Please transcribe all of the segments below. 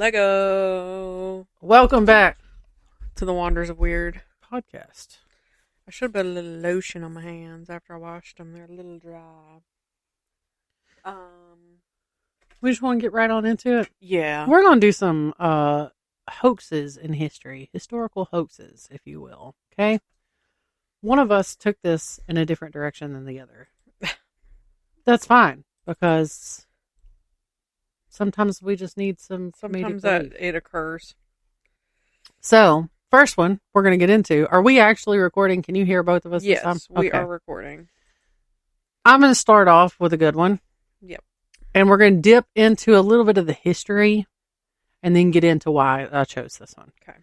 Lego Welcome back to the Wonders of Weird. podcast. I should have put a little lotion on my hands after I washed them. They're a little dry. We just want to get right on into it. Yeah. We're going to do some hoaxes in history, historical hoaxes, if you will. Okay? One of us took this in a different direction than the other. That's fine, because sometimes we just need some Sometimes comedic relief. it occurs. So, first one we're going to get into. Are we actually recording? Can you hear both of us this time? Yes, we are recording. I'm going to start off with a good one. Yep. And we're going to dip into a little bit of the history and then get into why I chose this one. Okay.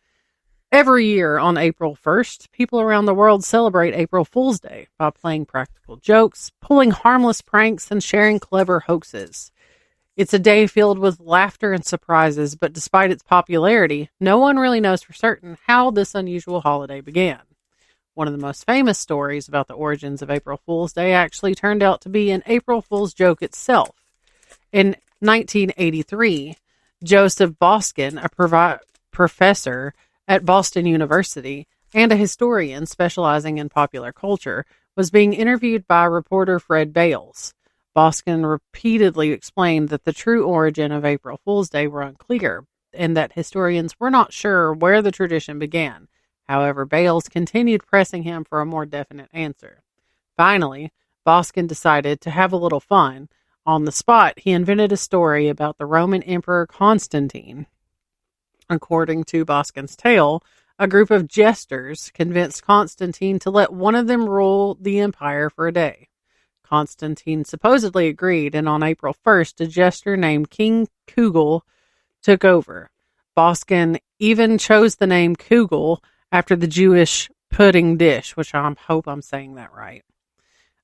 Every year on April 1st, people around the world celebrate April Fool's Day by playing practical jokes, pulling harmless pranks, and sharing clever hoaxes. It's a day filled with laughter and surprises, but despite its popularity, no one really knows for certain how this unusual holiday began. One of the most famous stories about the origins of April Fool's Day actually turned out to be an April Fool's joke itself. In 1983, Joseph Boskin, a professor at Boston University and a historian specializing in popular culture, was being interviewed by reporter Fred Bales. Boskin repeatedly explained that the true origin of April Fool's Day were unclear, and that historians were not sure where the tradition began. However, Bales continued pressing him for a more definite answer. Finally, Boskin decided to have a little fun. On the spot, he invented a story about the Roman Emperor Constantine. According to Boskin's tale, a group of jesters convinced Constantine to let one of them rule the empire for a day. Constantine supposedly agreed, and on April 1st, a jester named King Kugel took over. Boskin even chose the name Kugel after the Jewish pudding dish, which I hope I'm saying that right.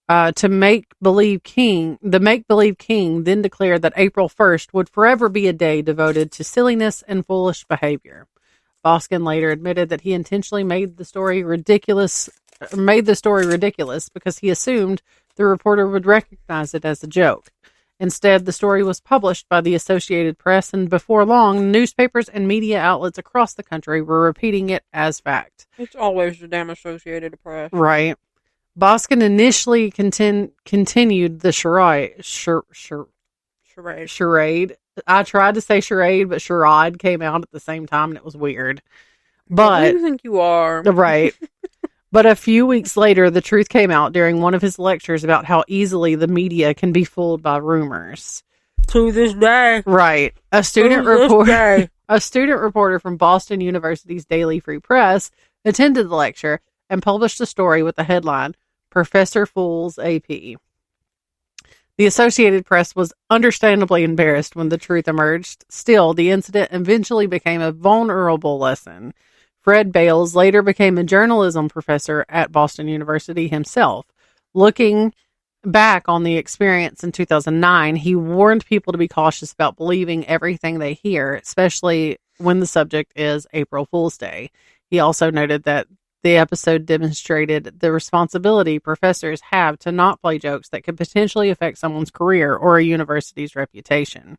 The make-believe king then declared that April 1st would forever be a day devoted to silliness and foolish behavior. Boskin later admitted that he intentionally made the story ridiculous because he assumed the reporter would recognize it as a joke. Instead, the story was published by the Associated Press, and before long, newspapers and media outlets across the country were repeating it as fact. It's always the damn Associated Press. Right. Boskin initially continued the charade. I tried to say charade, but charade came out at the same time, and it was weird. But who do you think you are? Right. But a few weeks later, the truth came out during one of his lectures about how easily the media can be fooled by rumors. To this day. Right. A student reporter from Boston University's Daily Free Press attended the lecture and published a story with the headline, Professor Fool's AP. The Associated Press was understandably embarrassed when the truth emerged. Still, the incident eventually became a vulnerable lesson. Fred Bales later became a journalism professor at Boston University himself. Looking back on the experience in 2009, he warned people to be cautious about believing everything they hear, especially when the subject is April Fool's Day. He also noted that the episode demonstrated the responsibility professors have to not play jokes that could potentially affect someone's career or a university's reputation.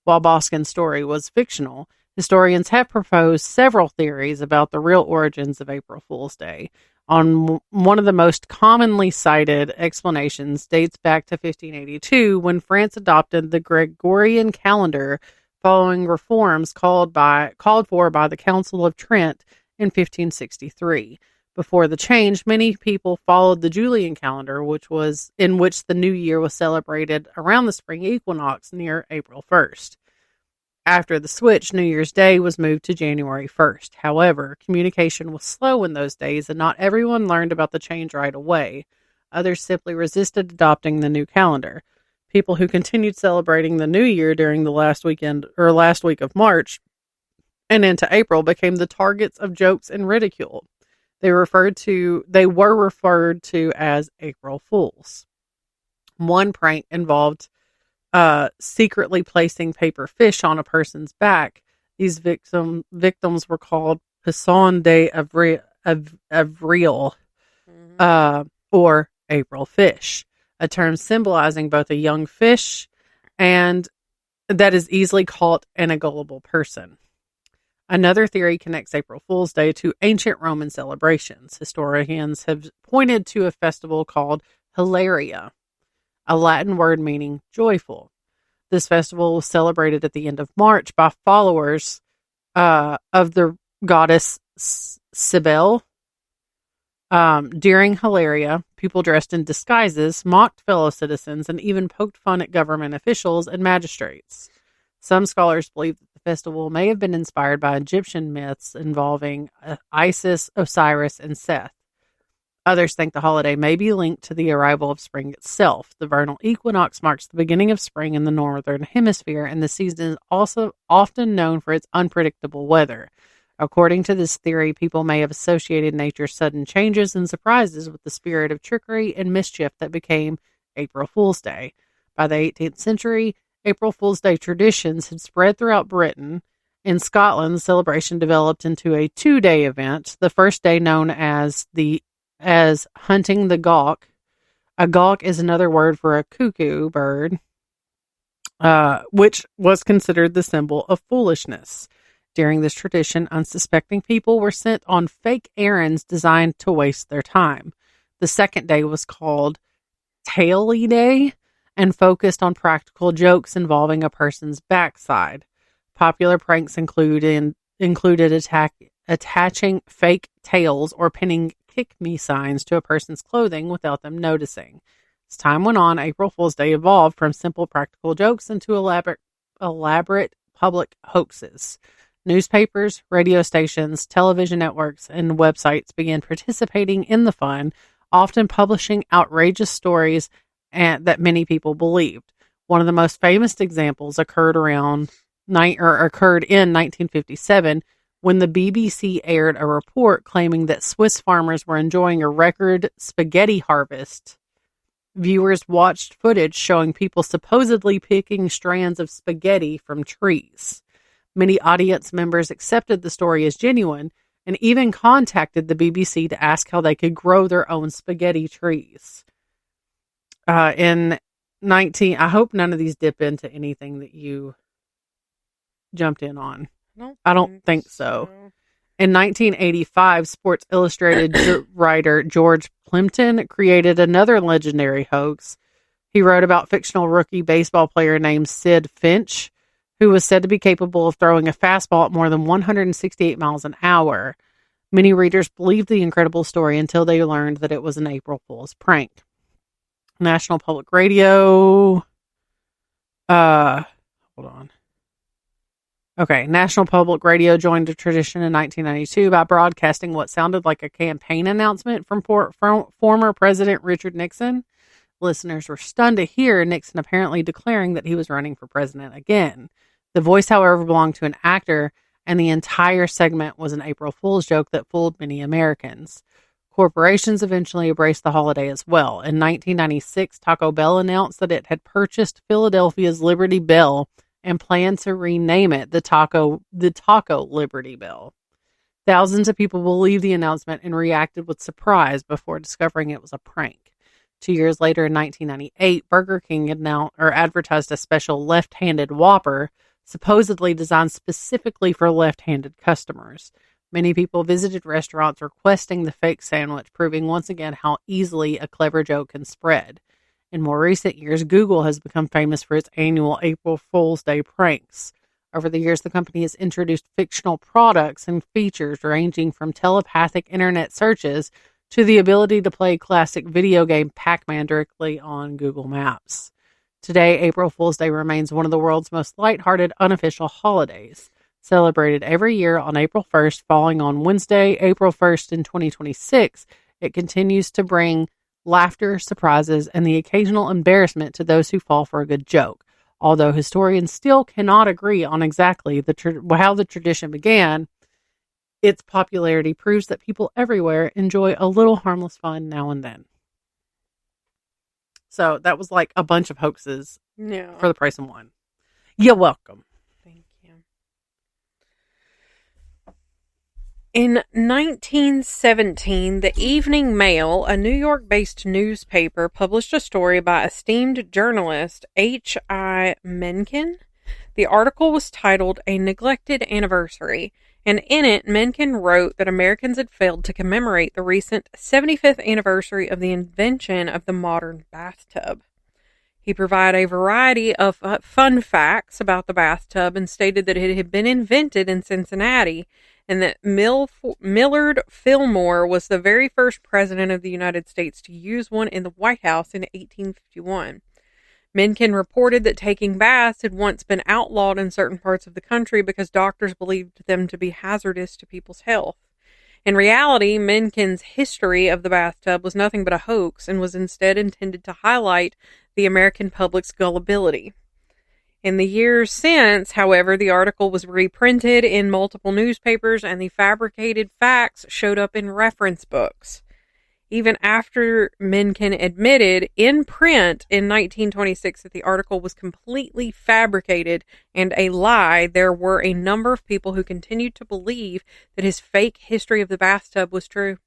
While Boskin's story was fictional, historians have proposed several theories about the real origins of April Fool's Day. One of the most commonly cited explanations dates back to 1582, when France adopted the Gregorian calendar following reforms called for by the Council of Trent in 1563. Before the change, many people followed the Julian calendar, in which the new year was celebrated around the spring equinox near April 1st. After the switch, New Year's Day was moved to January 1st. However, communication was slow in those days, and not everyone learned about the change right away. Others simply resisted adopting the new calendar. People who continued celebrating the new year during the last week of March and into April became the targets of jokes and ridicule. They were referred to as April Fools. One prank involved secretly placing paper fish on a person's back. These victims were called Poisson d'Avril, or April fish, a term symbolizing both a young fish and that is easily caught and a gullible person. Another theory connects April Fool's Day to ancient Roman celebrations. Historians have pointed to a festival called Hilaria, a Latin word meaning joyful. This festival was celebrated at the end of March by followers of the goddess Cybele. During Hilaria, people dressed in disguises mocked fellow citizens and even poked fun at government officials and magistrates. Some scholars believe that the festival may have been inspired by Egyptian myths involving Isis, Osiris, and Seth. Others think the holiday may be linked to the arrival of spring itself. The vernal equinox marks the beginning of spring in the northern hemisphere, and the season is also often known for its unpredictable weather. According to this theory, people may have associated nature's sudden changes and surprises with the spirit of trickery and mischief that became April Fool's Day. By the 18th century, April Fool's Day traditions had spread throughout Britain. In Scotland, the celebration developed into a 2-day event. The first day, known as hunting the gawk. A gawk is another word for a cuckoo bird, which was considered the symbol of foolishness. During this tradition, unsuspecting people were sent on fake errands designed to waste their time. The second day was called Taily Day and focused on practical jokes involving a person's backside. Popular pranks included attaching fake tails or pinning "kick me" signs to a person's clothing without them noticing. As time went on, April Fool's Day evolved from simple practical jokes into elaborate public hoaxes. Newspapers, radio stations, television networks, and websites began participating in the fun, often publishing outrageous stories that many people believed. One of the most famous examples occurred in 1957 when the BBC aired a report claiming that Swiss farmers were enjoying a record spaghetti harvest. Viewers watched footage showing people supposedly picking strands of spaghetti from trees. Many audience members accepted the story as genuine and even contacted the BBC to ask how they could grow their own spaghetti trees. I hope none of these dip into anything that you jumped in on. I don't think so. In 1985, Sports Illustrated writer George Plimpton created another legendary hoax. He wrote about fictional rookie baseball player named Sid Finch, who was said to be capable of throwing a fastball at more than 168 miles an hour. Many readers believed the incredible story until they learned that it was an April Fool's prank. National Public Radio. Hold on. Okay, National Public Radio joined the tradition in 1992 by broadcasting what sounded like a campaign announcement from former President Richard Nixon. Listeners were stunned to hear Nixon apparently declaring that he was running for president again. The voice, however, belonged to an actor, and the entire segment was an April Fool's joke that fooled many Americans. Corporations eventually embraced the holiday as well. In 1996, Taco Bell announced that it had purchased Philadelphia's Liberty Bell and planned to rename it the Taco Liberty Bell. Thousands of people believed the announcement and reacted with surprise before discovering it was a prank. 2 years later, in 1998, Burger King advertised a special left-handed Whopper, supposedly designed specifically for left-handed customers. Many people visited restaurants requesting the fake sandwich, proving once again how easily a clever joke can spread. In more recent years, Google has become famous for its annual April Fool's Day pranks. Over the years, the company has introduced fictional products and features ranging from telepathic internet searches to the ability to play classic video game Pac-Man directly on Google Maps. Today, April Fool's Day remains one of the world's most lighthearted unofficial holidays. Celebrated every year on April 1st, falling on Wednesday, April 1st in 2026, it continues to bring laughter, surprises, and the occasional embarrassment to those who fall for a good joke. Although historians still cannot agree on exactly how the tradition began, its popularity proves that people everywhere enjoy a little harmless fun now and then. So that was like a bunch of hoaxes for the price of one. You're welcome. Thank you. In 1917, the Evening Mail, a New York-based newspaper, published a story by esteemed journalist H.I. Mencken The article was titled A Neglected Anniversary, and in it, Mencken wrote that Americans had failed to commemorate the recent 75th anniversary of the invention of the modern bathtub. He provided a variety of fun facts about the bathtub and stated that it had been invented in Cincinnati and that Millard Fillmore was the very first president of the United States to use one in the White House in 1851. Mencken reported that taking baths had once been outlawed in certain parts of the country because doctors believed them to be hazardous to people's health. In reality, Mencken's history of the bathtub was nothing but a hoax and was instead intended to highlight the American public's gullibility. In the years since, however, the article was reprinted in multiple newspapers and the fabricated facts showed up in reference books. Even after Mencken admitted in print in 1926 that the article was completely fabricated and a lie, there were a number of people who continued to believe that his fake history of the bathtub was true.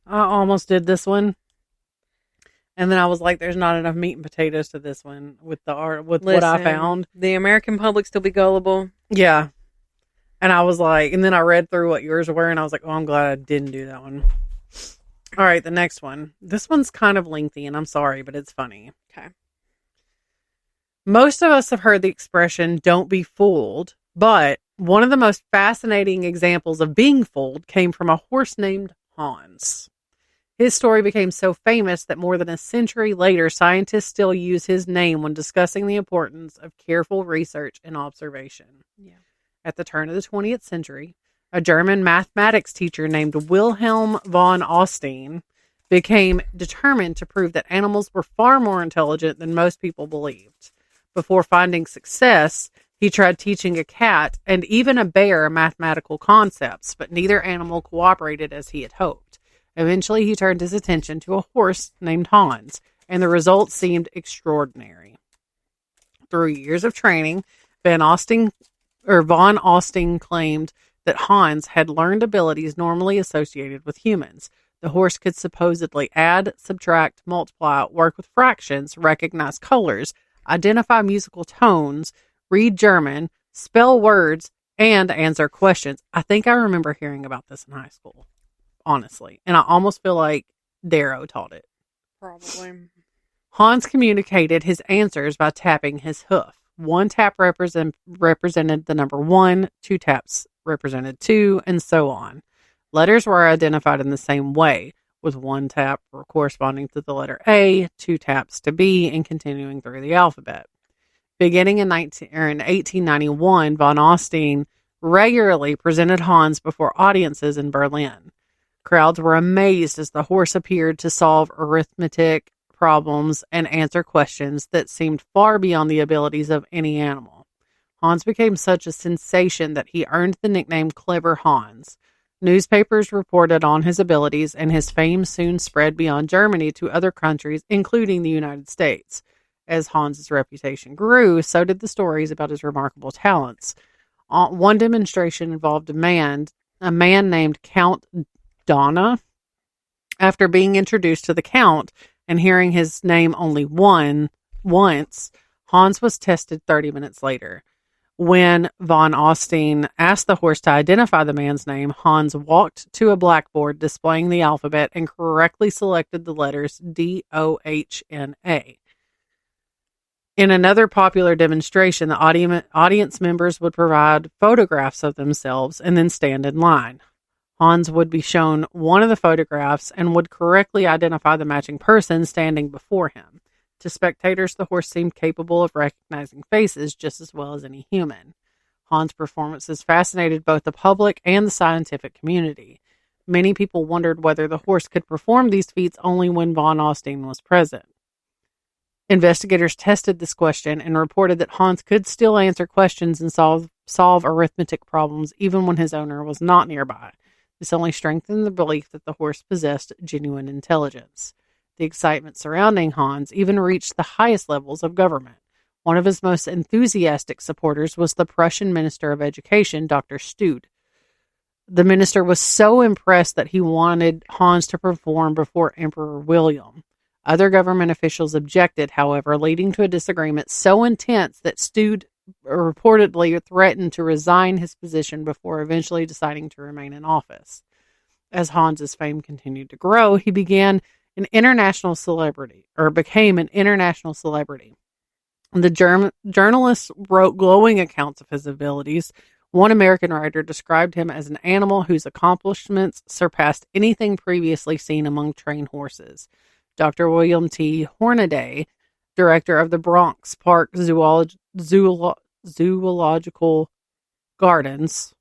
I almost did this one. And then I was like, there's not enough meat and potatoes to this one with what I found. The American public still be gullible. Yeah. And I was like, and then I read through what yours were, and I was like, oh, I'm glad I didn't do that one. All right, the next one. This one's kind of lengthy, and I'm sorry, but it's funny. Okay. Most of us have heard the expression, don't be fooled, but one of the most fascinating examples of being fooled came from a horse named Hans. His story became so famous that more than a century later, scientists still use his name when discussing the importance of careful research and observation. Yeah. At the turn of the 20th century, a German mathematics teacher named Wilhelm von Osten became determined to prove that animals were far more intelligent than most people believed. Before finding success, he tried teaching a cat and even a bear mathematical concepts, but neither animal cooperated as he had hoped. Eventually, he turned his attention to a horse named Hans, and the results seemed extraordinary. Through years of training, von Osten claimed that Hans had learned abilities normally associated with humans. The horse could supposedly add, subtract, multiply, work with fractions, recognize colors, identify musical tones, read German, spell words, and answer questions. I think I remember hearing about this in high school, honestly. And I almost feel like Darrow taught it. Probably. Hans communicated his answers by tapping his hoof. One tap represented the number 1, 2 taps represented 2, and so on. Letters were identified in the same way, with 1 tap corresponding to the letter A, 2 taps to B, and continuing through the alphabet. Beginning in 1891, von Osten regularly presented Hans before audiences in Berlin. Crowds were amazed as the horse appeared to solve arithmetic problems and answer questions that seemed far beyond the abilities of any animal. Hans became such a sensation that he earned the nickname Clever Hans. Newspapers reported on his abilities, and his fame soon spread beyond Germany to other countries, including the United States. As Hans's reputation grew, so did the stories about his remarkable talents. One demonstration involved a man named Count Donna. After being introduced to the Count and hearing his name only once, Hans was tested 30 minutes later. When von Osten asked the horse to identify the man's name, Hans walked to a blackboard displaying the alphabet and correctly selected the letters D-O-H-N-A. In another popular demonstration, the audience members would provide photographs of themselves and then stand in line. Hans would be shown one of the photographs and would correctly identify the matching person standing before him. To spectators, the horse seemed capable of recognizing faces just as well as any human. Hans' performances fascinated both the public and the scientific community. Many people wondered whether the horse could perform these feats only when von Osten was present. Investigators tested this question and reported that Hans could still answer questions and solve arithmetic problems even when his owner was not nearby. This only strengthened the belief that the horse possessed genuine intelligence. The excitement surrounding Hans even reached the highest levels of government. One of his most enthusiastic supporters was the Prussian Minister of Education, Dr. Stude. The minister was so impressed that he wanted Hans to perform before Emperor William. Other government officials objected, however, leading to a disagreement so intense that Stude reportedly threatened to resign his position before eventually deciding to remain in office. As Hans's fame continued to grow, he became an international celebrity. The journalists wrote glowing accounts of his abilities. One American writer described him as an animal whose accomplishments surpassed anything previously seen among trained horses. Dr. William T. Hornaday, director of the Bronx Park Zoological Gardens,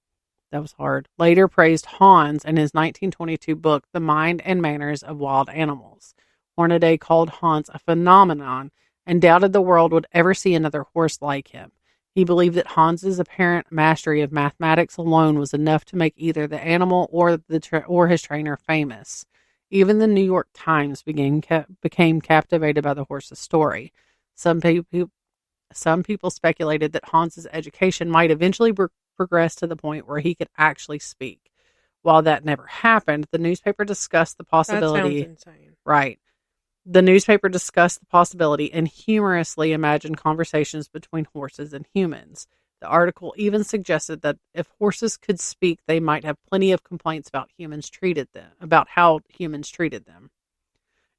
that was hard, later praised Hans in his 1922 book, The Mind and Manners of Wild Animals. Hornaday called Hans a phenomenon and doubted the world would ever see another horse like him. He believed that Hans's apparent mastery of mathematics alone was enough to make either the animal or his trainer famous. Even the New York Times became captivated by the horse's story. Some people speculated that Hans's education might eventually progress to the point where he could actually speak. While that never happened, the newspaper discussed the possibility. That sounds insane. Right. The newspaper discussed the possibility and humorously imagined conversations between horses and humans. The article even suggested that if horses could speak, they might have plenty of complaints about how humans treated them.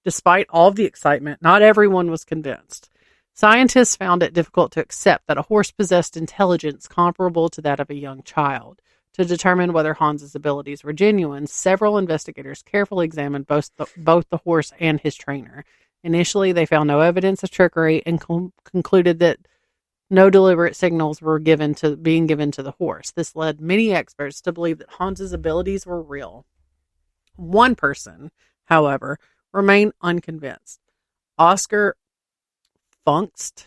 Despite all of the excitement, not everyone was convinced. Scientists found it difficult to accept that a horse possessed intelligence comparable to that of a young child. To determine whether Hans's abilities were genuine, several investigators carefully examined both the horse and his trainer. Initially, they found no evidence of trickery and concluded that no deliberate signals were being given to the horse. This led many experts to believe that Hans's abilities were real. One person, however, remained unconvinced. Oscar Funkst,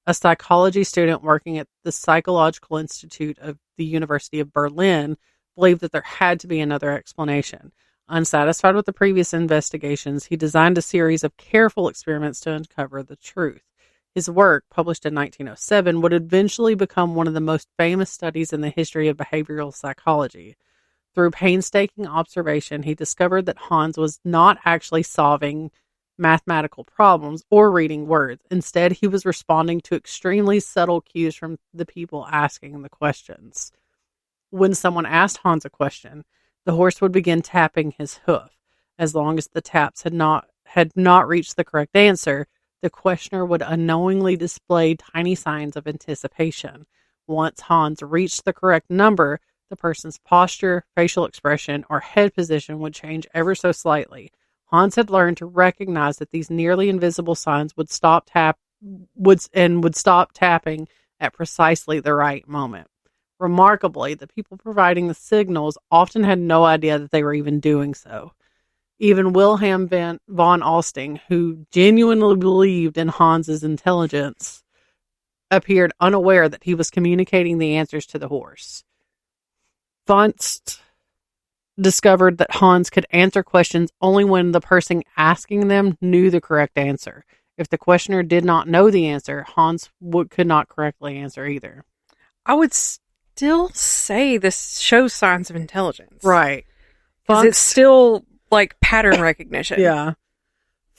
a psychology student working at the Psychological Institute of the University of Berlin, believed that there had to be another explanation. Unsatisfied with the previous investigations, he designed a series of careful experiments to uncover the truth. His work, published in 1907, would eventually become one of the most famous studies in the history of behavioral psychology. Through painstaking observation, he discovered that Hans was not actually solving mathematical problems or reading words. Instead, he was responding to extremely subtle cues from the people asking the questions. When someone asked Hans a question, the horse would begin tapping his hoof. As long as the taps had not reached the correct answer, the questioner would unknowingly display tiny signs of anticipation. Once Hans reached the correct number, the person's posture, facial expression, or head position would change ever so slightly. Hans had learned to recognize that these nearly invisible signs would stop tapping at precisely the right moment. Remarkably, the people providing the signals often had no idea that they were even doing so. Even Wilhelm von Osting, who genuinely believed in Hans's intelligence, appeared unaware that he was communicating the answers to the horse. Funst discovered that Hans could answer questions only when the person asking them knew the correct answer. If the questioner did not know the answer, Hans could not correctly answer either. I would still say this shows signs of intelligence. Right. Because it's still like pattern recognition. Yeah.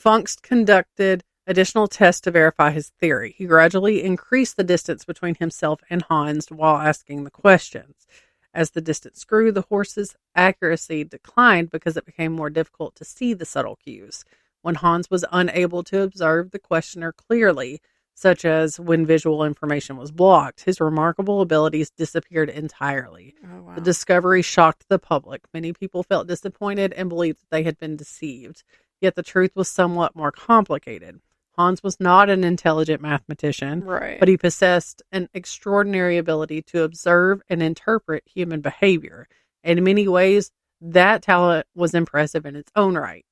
Funkst conducted additional tests to verify his theory. He gradually increased the distance between himself and Hans while asking the questions. As the distance grew, the horse's accuracy declined because it became more difficult to see the subtle cues. When Hans was unable to observe the questioner clearly, such as when visual information was blocked, his remarkable abilities disappeared entirely. Oh, wow. The discovery shocked the public. Many people felt disappointed and believed that they had been deceived. Yet the truth was somewhat more complicated. Hans was not an intelligent mathematician, right, but he possessed an extraordinary ability to observe and interpret human behavior. In many ways, that talent was impressive in its own right.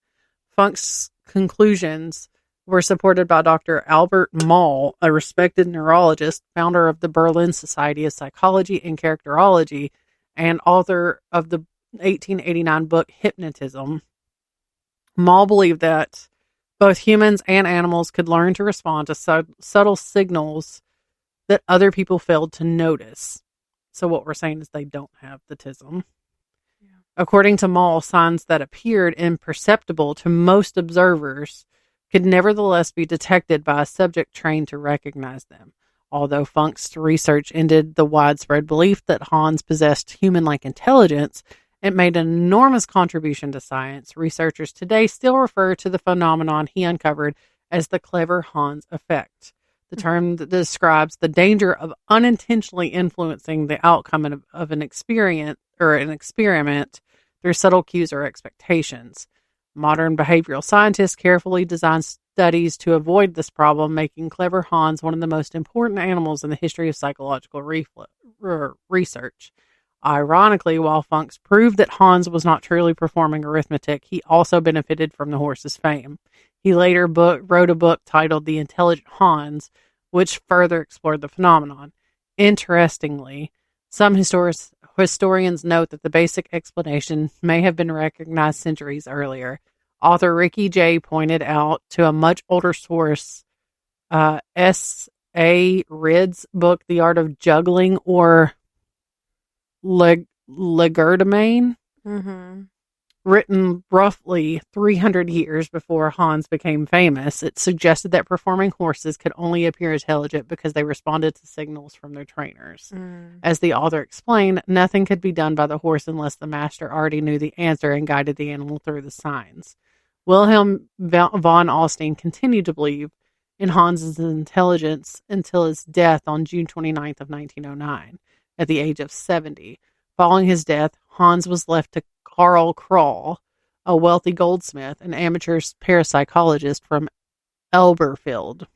Funkst's conclusions were supported by Dr. Albert Moll, a respected neurologist, founder of the Berlin Society of Psychology and Characterology, and author of the 1889 book Hypnotism. Moll believed that both humans and animals could learn to respond to subtle signals that other people failed to notice. So what we're saying is they don't have the tism. Yeah. According to Moll, signs that appeared imperceptible to most observers could nevertheless be detected by a subject trained to recognize them. Although Funk's research ended the widespread belief that Hans possessed human-like intelligence, it made an enormous contribution to science. Researchers today still refer to the phenomenon he uncovered as the clever Hans effect, the term that describes the danger of unintentionally influencing the outcome of an experience or an experiment through subtle cues or expectations. Modern behavioral scientists carefully design studies to avoid this problem, making clever Hans one of the most important animals in the history of psychological research. Ironically, while Funks proved that Hans was not truly performing arithmetic, he also benefited from the horse's fame. He later wrote a book titled The Intelligent Hans, which further explored the phenomenon. Interestingly, some historians note that the basic explanation may have been recognized centuries earlier. Author Ricky Jay pointed out to a much older source, S.A. Ridd's book, The Art of Juggling, or Legerdemain, written roughly 300 years before Hans became famous. It suggested that performing horses could only appear intelligent because they responded to signals from their trainers. As the author explained, nothing could be done by the horse unless the master already knew the answer and guided the animal through the signs. Wilhelm von Alstein continued to believe in Hans's intelligence until his death on June 29th of 1909, at the age of 70. Following his death, Hans was left to Karl Kroll, a wealthy goldsmith and amateur parapsychologist from Elberfeld.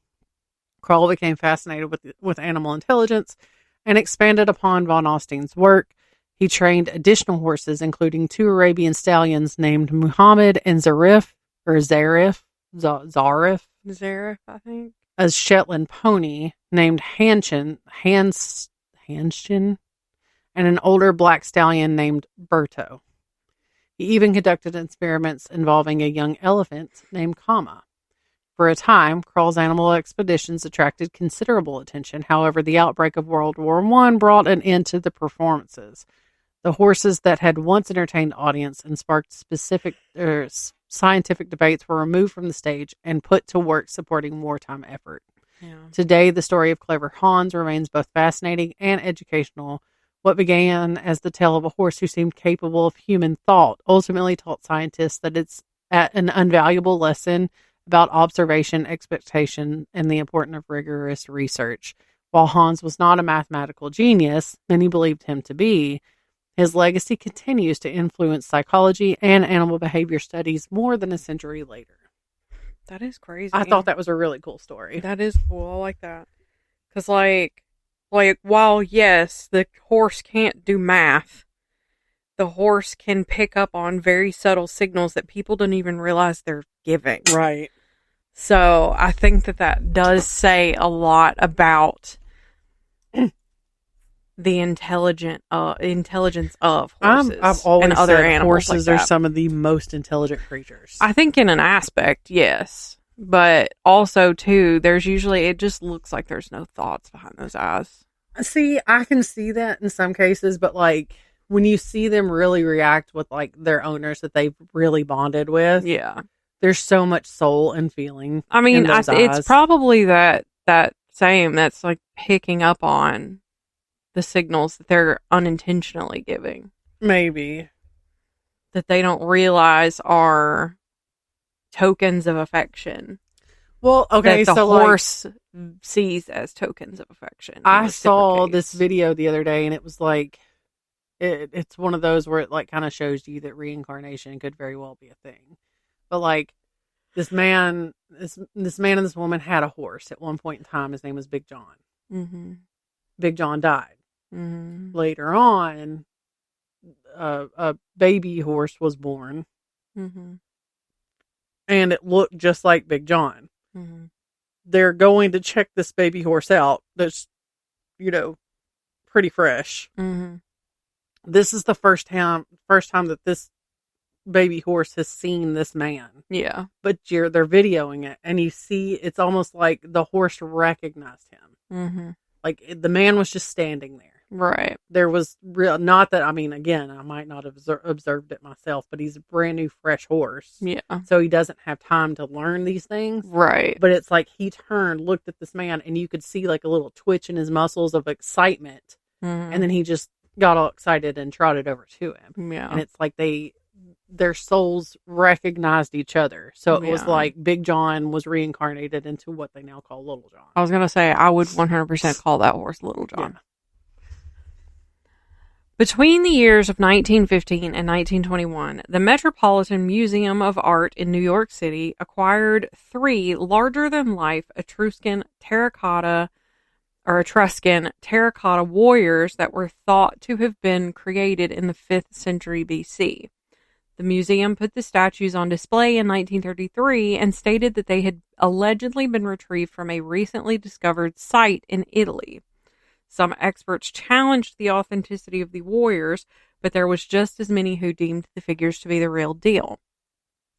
Kroll became fascinated with animal intelligence and expanded upon von Alstein's work. He trained additional horses, including 2 Arabian stallions named Muhammad and Zarif, I think. a Shetland pony named Hanshin, and an older black stallion named Berto. He even conducted experiments involving a young elephant named Kama. For a time, Kroll's animal expeditions attracted considerable attention. However, the outbreak of World War I brought an end to the performances. The horses that had once entertained the audience and sparked scientific debates were removed from the stage and put to work supporting wartime effort. Yeah. Today, the story of clever Hans remains both fascinating and educational. What began as the tale of a horse who seemed capable of human thought ultimately taught scientists that it's an invaluable lesson about observation, expectation, and the importance of rigorous research. While Hans was not a mathematical genius, many believed him to be, his legacy continues to influence psychology and animal behavior studies more than a century later. That is crazy. I thought that was a really cool story. That is cool. I like that. Because, like, while, yes, the horse can't do math, the horse can pick up on very subtle signals that people don't even realize they're giving. Right. So, I think that does say a lot about the intelligence of horses. I've always and other said animals horses like are that. some of the most intelligent creatures. I think in an aspect, yes. But also, too, it just looks like there's no thoughts behind those eyes. See, I can see that in some cases, but like when you see them really react with like their owners that they've really bonded with, Yeah. there's so much soul and feeling. I mean, in those it's eyes. probably that same that's like picking up on the signals that they're unintentionally giving, Maybe. that they don't realize are tokens of affection. Well, okay, that the so horse sees as tokens of affection. I saw this video the other day, and it was like, it's one of those where it like kind of shows you that reincarnation could very well be a thing. But like this man and this woman had a horse at one point in time. His name was Big John. Mm-hmm. Big John died. Mm-hmm. Later on, a baby horse was born, Mm-hmm. and it looked just like Big John. Mm-hmm. They're going to check this baby horse out. That's, pretty fresh. Mm-hmm. This is the first time that this baby horse has seen this man. Yeah. But they're videoing it, and you see it's almost like the horse recognized him. Mm-hmm. Like the man was just standing there. Right. There was not that, I mean, again, I might not have observed it myself, but he's a brand new, fresh horse. Yeah. So he doesn't have time to learn these things. Right. But it's like he turned, looked at this man, and you could see like a little twitch in his muscles of excitement. Mm-hmm. And then he just got all excited and trotted over to him. Yeah. And it's like their souls recognized each other. So it was like Big John was reincarnated into what they now call Little John. I was going to say, I would 100% call that horse Little John. Yeah. Between the years of 1915 and 1921, the Metropolitan Museum of Art in New York City acquired 3 larger-than-life Etruscan terracotta warriors that were thought to have been created in the 5th century BC. The museum put the statues on display in 1933 and stated that they had allegedly been retrieved from a recently discovered site in Italy. Some experts challenged the authenticity of the warriors, but there was just as many who deemed the figures to be the real deal.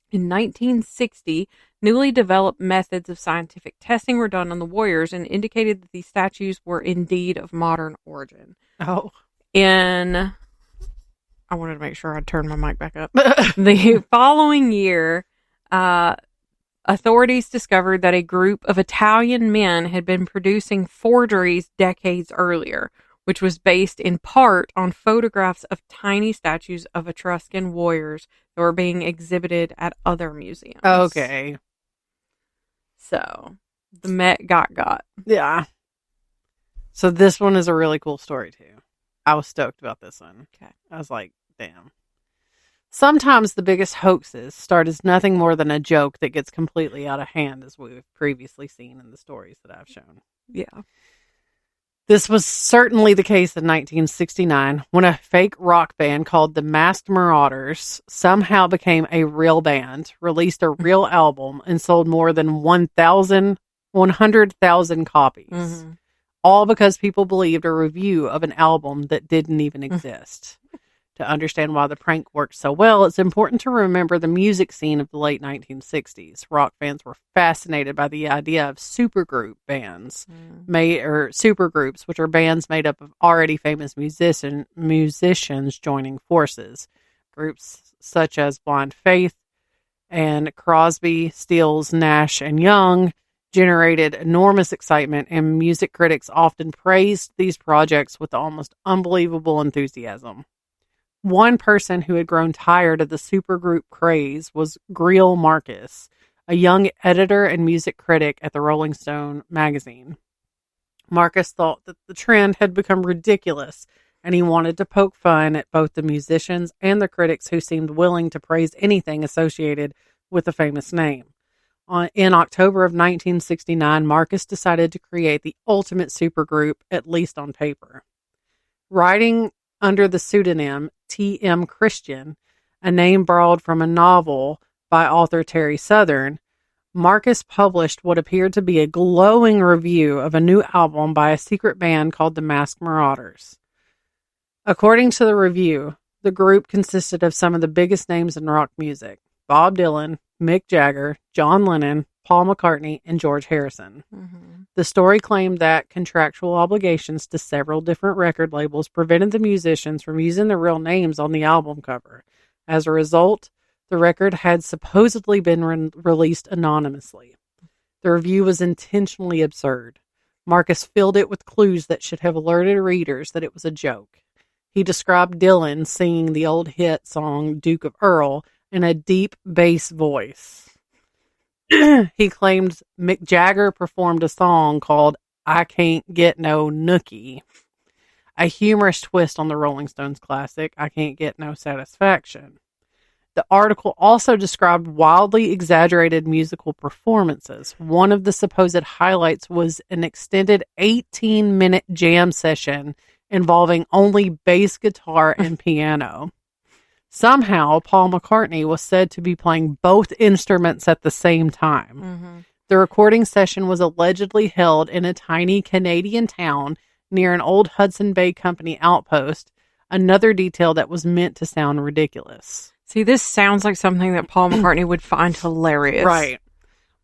In 1960, newly developed methods of scientific testing were done on the warriors and indicated that these statues were indeed of modern origin. Oh. I wanted to make sure I turned my mic back up. The following year, authorities discovered that a group of Italian men had been producing forgeries decades earlier, which was based in part on photographs of tiny statues of Etruscan warriors that were being exhibited at other museums. Okay. So, the Met got. Yeah. So this one is a really cool story, too. I was stoked about this one. Okay. I was like, damn. Sometimes the biggest hoaxes start as nothing more than a joke that gets completely out of hand, as we've previously seen in the stories that I've shown. Yeah. This was certainly the case in 1969 when a fake rock band called the Masked Marauders somehow became a real band, released a real album, and sold more than 100,000 copies. Mm-hmm. All because people believed a review of an album that didn't even exist. To understand why the prank worked so well, it's important to remember the music scene of the late 1960s. Rock fans were fascinated by the idea of supergroup bands, supergroups, which are bands made up of already famous musicians joining forces. Groups such as Blind Faith and Crosby, Stills, Nash, and Young generated enormous excitement, and music critics often praised these projects with almost unbelievable enthusiasm. One person who had grown tired of the supergroup craze was Greil Marcus, a young editor and music critic at the Rolling Stone magazine. Marcus thought that the trend had become ridiculous, and he wanted to poke fun at both the musicians and the critics who seemed willing to praise anything associated with a famous name. In October of 1969, Marcus decided to create the ultimate supergroup, at least on paper. Writing under the pseudonym T.M. Christian, a name borrowed from a novel by author Terry Southern, Marcus published what appeared to be a glowing review of a new album by a secret band called the Masked Marauders. According to the review, the group consisted of some of the biggest names in rock music: Bob Dylan, Mick Jagger, John Lennon, Paul McCartney, and George Harrison. Mm-hmm. The story claimed that contractual obligations to several different record labels prevented the musicians from using their real names on the album cover. As a result, the record had supposedly been released anonymously. The review was intentionally absurd. Marcus filled it with clues that should have alerted readers that it was a joke. He described Dylan singing the old hit song Duke of Earl in a deep bass voice. He claimed Mick Jagger performed a song called I Can't Get No Nookie, a humorous twist on the Rolling Stones classic I Can't Get No Satisfaction. The article also described wildly exaggerated musical performances. One of the supposed highlights was an extended 18-minute jam session involving only bass guitar and piano. Somehow, Paul McCartney was said to be playing both instruments at the same time. Mm-hmm. The recording session was allegedly held in a tiny Canadian town near an old Hudson Bay Company outpost, another detail that was meant to sound ridiculous. See, this sounds like something that Paul McCartney would find hilarious. Right.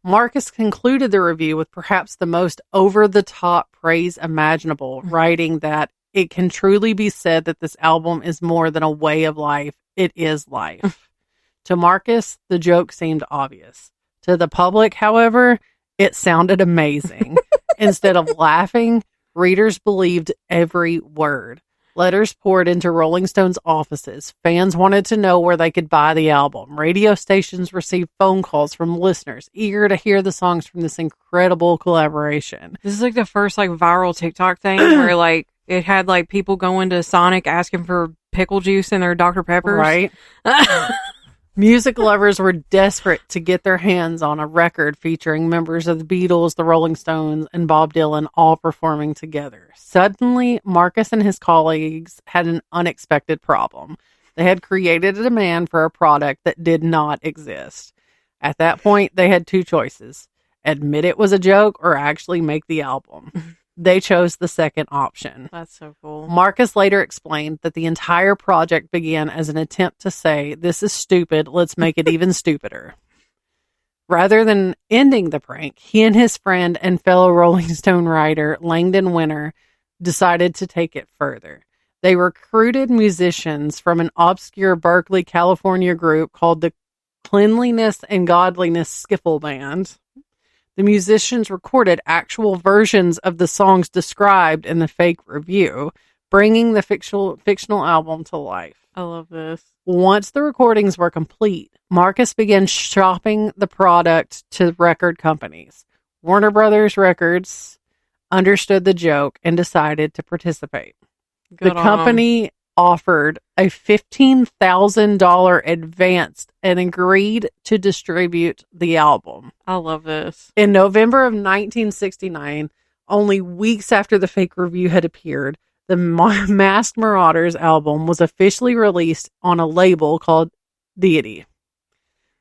Marcus concluded the review with perhaps the most over-the-top praise imaginable, writing that it can truly be said that this album is more than a way of life. It is life. To Marcus, the joke seemed obvious. To the public, however, it sounded amazing. Instead of laughing, readers believed every word. Letters poured into Rolling Stone's offices. Fans wanted to know where they could buy the album. Radio stations received phone calls from listeners eager to hear the songs from this incredible collaboration. This is like the first like viral TikTok thing where like it had like people going to Sonic asking for pickle juice in their Dr. Peppers. Right. Music lovers were desperate to get their hands on a record featuring members of the Beatles, the Rolling Stones, and Bob Dylan all performing together. Suddenly, Marcus and his colleagues had an unexpected problem. They had created a demand for a product that did not exist. At that point, they had two choices: admit it was a joke or actually make the album. They chose the second option. That's so cool. Marcus later explained that the entire project began as an attempt to say, "This is stupid, let's make it even stupider." Rather than ending the prank, he and his friend and fellow Rolling Stone writer Langdon Winter decided to take it further. They recruited musicians from an obscure Berkeley, California group called the Cleanliness and Godliness Skiffle Band. The musicians recorded actual versions of the songs described in the fake review, bringing the fictional album to life. I love this. Once the recordings were complete, Marcus began shopping the product to record companies. Warner Brothers Records understood the joke and decided to participate. The company offered a $15,000 advance and agreed to distribute the album. I love this. In November of 1969, only weeks after the fake review had appeared, the Masked Marauders album was officially released on a label called Deity.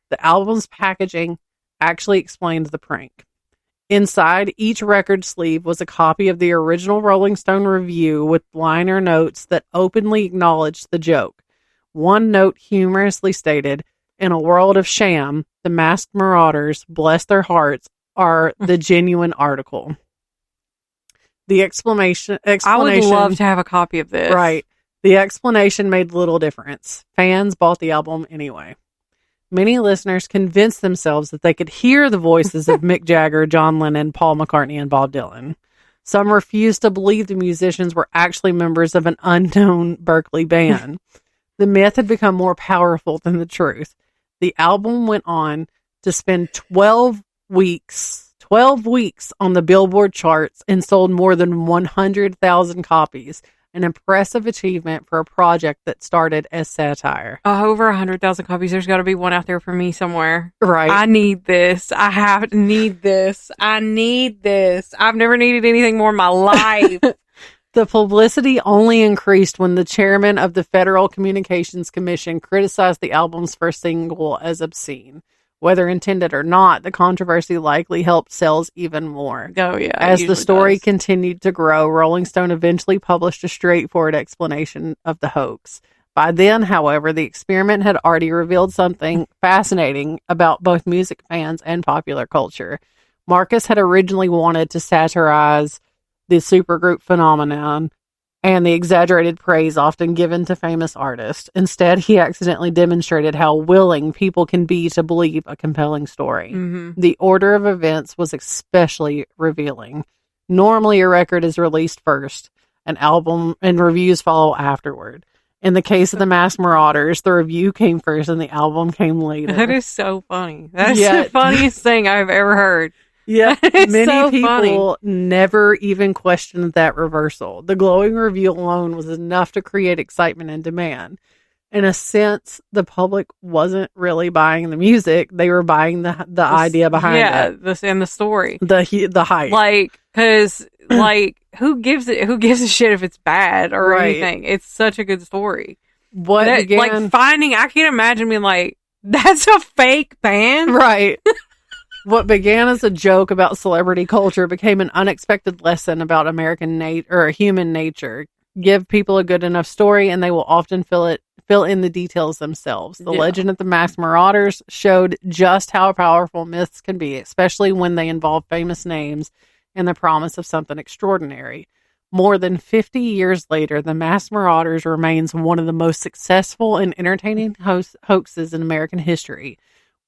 The album's packaging actually explained the prank. Inside each record sleeve was a copy of the original Rolling Stone review with liner notes that openly acknowledged the joke. One note humorously stated, "In a world of sham, the Masked Marauders, bless their hearts, are the genuine article." The explanation. I would love to have a copy of this. Right. The explanation made little difference. Fans bought the album anyway. Many listeners convinced themselves that they could hear the voices of Mick Jagger, John Lennon, Paul McCartney, and Bob Dylan. Some refused to believe the musicians were actually members of an unknown Berkeley band. The myth had become more powerful than the truth. The album went on to spend 12 weeks on the Billboard charts and sold more than 100,000 copies. An impressive achievement for a project that started as satire. Over 100,000 copies. There's got to be one out there for me somewhere. Right. I need this. I need this. I need this. I've never needed anything more in my life. The publicity only increased when the chairman of the Federal Communications Commission criticized the album's first single as obscene. Whether intended or not, the controversy likely helped sales even more. Oh, yeah. As the story continued to grow, Rolling Stone eventually published a straightforward explanation of the hoax. By then, however, the experiment had already revealed something fascinating about both music fans and popular culture. Marcus had originally wanted to satirize the supergroup phenomenon and the exaggerated praise often given to famous artists. Instead, he accidentally demonstrated how willing people can be to believe a compelling story. Mm-hmm. The order of events was especially revealing. Normally, a record is released first, an album and reviews follow afterward. In the case of the Masked Marauders, the review came first and the album came later. That is so funny. That's the funniest thing I've ever heard. Yeah, many so people never even questioned that reversal. The glowing review alone was enough to create excitement and demand. In a sense, the public wasn't really buying the music; they were buying the idea behind it. And the story, the hype. Like, because who gives a shit if it's bad or anything? It's such a good story. I can't imagine being like, that's a fake band, right? What began as a joke about celebrity culture became an unexpected lesson about human nature. Give people a good enough story and they will often fill in the details themselves. The legend of the Masked Marauders showed just how powerful myths can be, especially when they involve famous names and the promise of something extraordinary. More than 50 years later, the Masked Marauders remains one of the most successful and entertaining hoaxes in American history.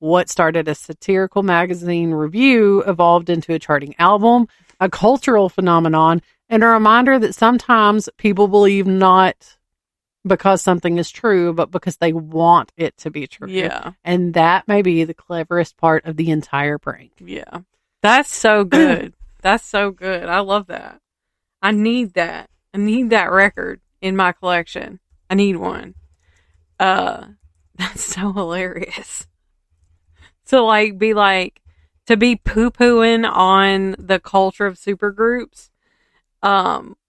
What started a satirical magazine review evolved into a charting album, a cultural phenomenon, and a reminder that sometimes people believe not because something is true, but because they want it to be true. Yeah. And that may be the cleverest part of the entire prank. Yeah. That's so good. That's so good. I love that. I need that. I need that record in my collection. I need one. That's so hilarious. To be poo-pooing on the culture of supergroups,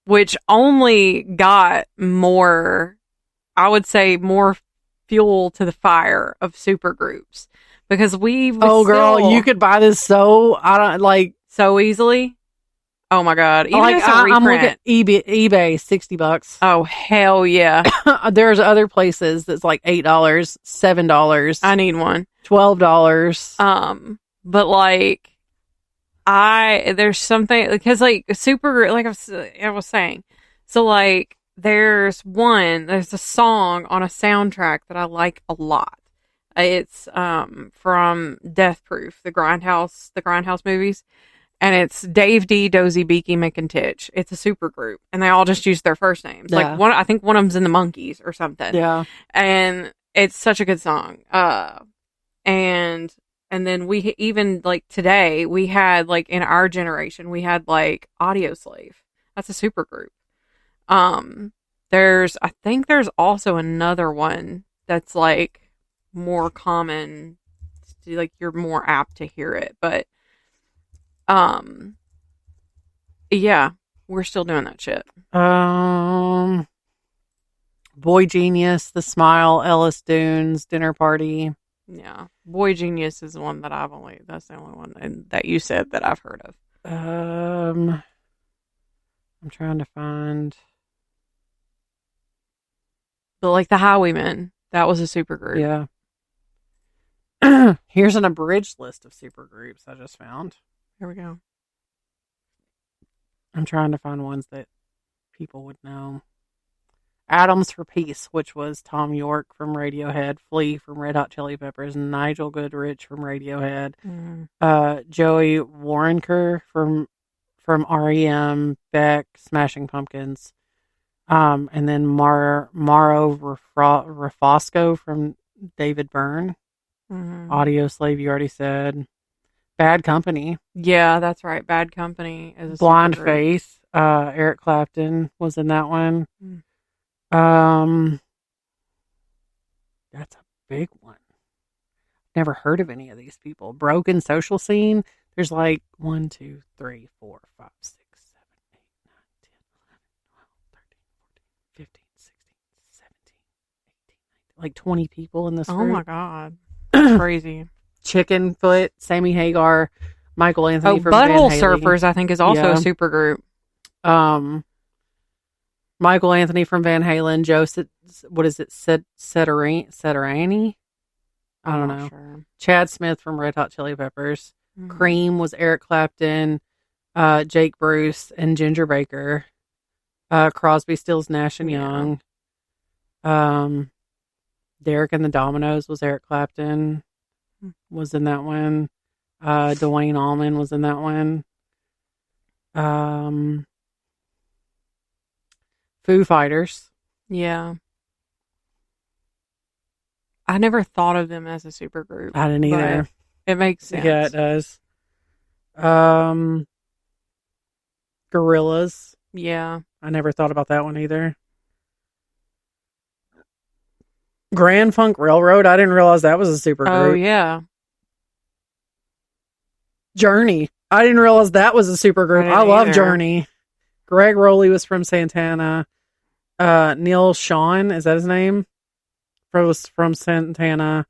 which only got more, I would say, more fuel to the fire of supergroups. Because girl, you could buy this so easily. Oh my god! Even I'm looking at eBay, $60. Oh hell yeah! There's other places that's like $8, $7. I need one. $12. But there's something because super I was saying, so there's a song on a soundtrack that I like a lot. It's from Death Proof, the Grindhouse movies. And it's Dave D, Dozy, Beaky, Mick, and Titch. It's a super group, and they all just use their first names. Yeah. I think one of them's in the Monkees or something. Yeah, and it's such a good song. And then we even today we had in our generation we had Audio Slave. That's a super group. I think there's also another one that's more common. You're more apt to hear it, but. Yeah, we're still doing that shit. Boy Genius, The Smile, Ellis Dunes, Dinner Party. Yeah, Boy Genius is the one that that's the only one that you said that I've heard of. I'm trying to find. But the Highwaymen, that was a super group. Yeah. Here's an abridged list of super groups I just found. Here we go. I'm trying to find ones that people would know. Atoms for Peace, which was Tom York from Radiohead, Flea from Red Hot Chili Peppers, Nigel Goodrich from Radiohead, Joey Waronker from REM, Beck, Smashing Pumpkins, and then Maro Rafosco from David Byrne, Audio Slave, you already said. Bad Company. Yeah, that's right. Bad Company is a Blind Faith. Eric Clapton was in that one. That's a big one. Never heard of any of these people. Broken Social Scene. There's 1, 2, 3, 4, 5, 6, 7, 8, 9, 10, 11, 12, 13, 14, 15, 16, 17, 18, 19. 20 people in this group. Oh my god. That's crazy. Chicken Foot, Sammy Hagar, Michael Anthony from Butthole Van Halen. Surfers, I think, is also a super group. Michael Anthony from Van Halen, Joe, Sedorani? I don't know. Sure. Chad Smith from Red Hot Chili Peppers. Cream was Eric Clapton, Jake Bruce, and Ginger Baker. Crosby, Stills, Nash and Young. Derek and the Dominoes was Eric Clapton. Was in that one. Dwayne Allman was in that one. Foo Fighters. Yeah. I never thought of them as a super group. I didn't either. It makes sense. Yeah, it does. Gorillas. Yeah. I never thought about that one either. Grand Funk Railroad. I didn't realize that was a super group. Oh, yeah. Journey. I didn't realize that was a super group. I love Journey. Greg Rowley was from Santana. Neil Sean, is that his name? Was from Santana.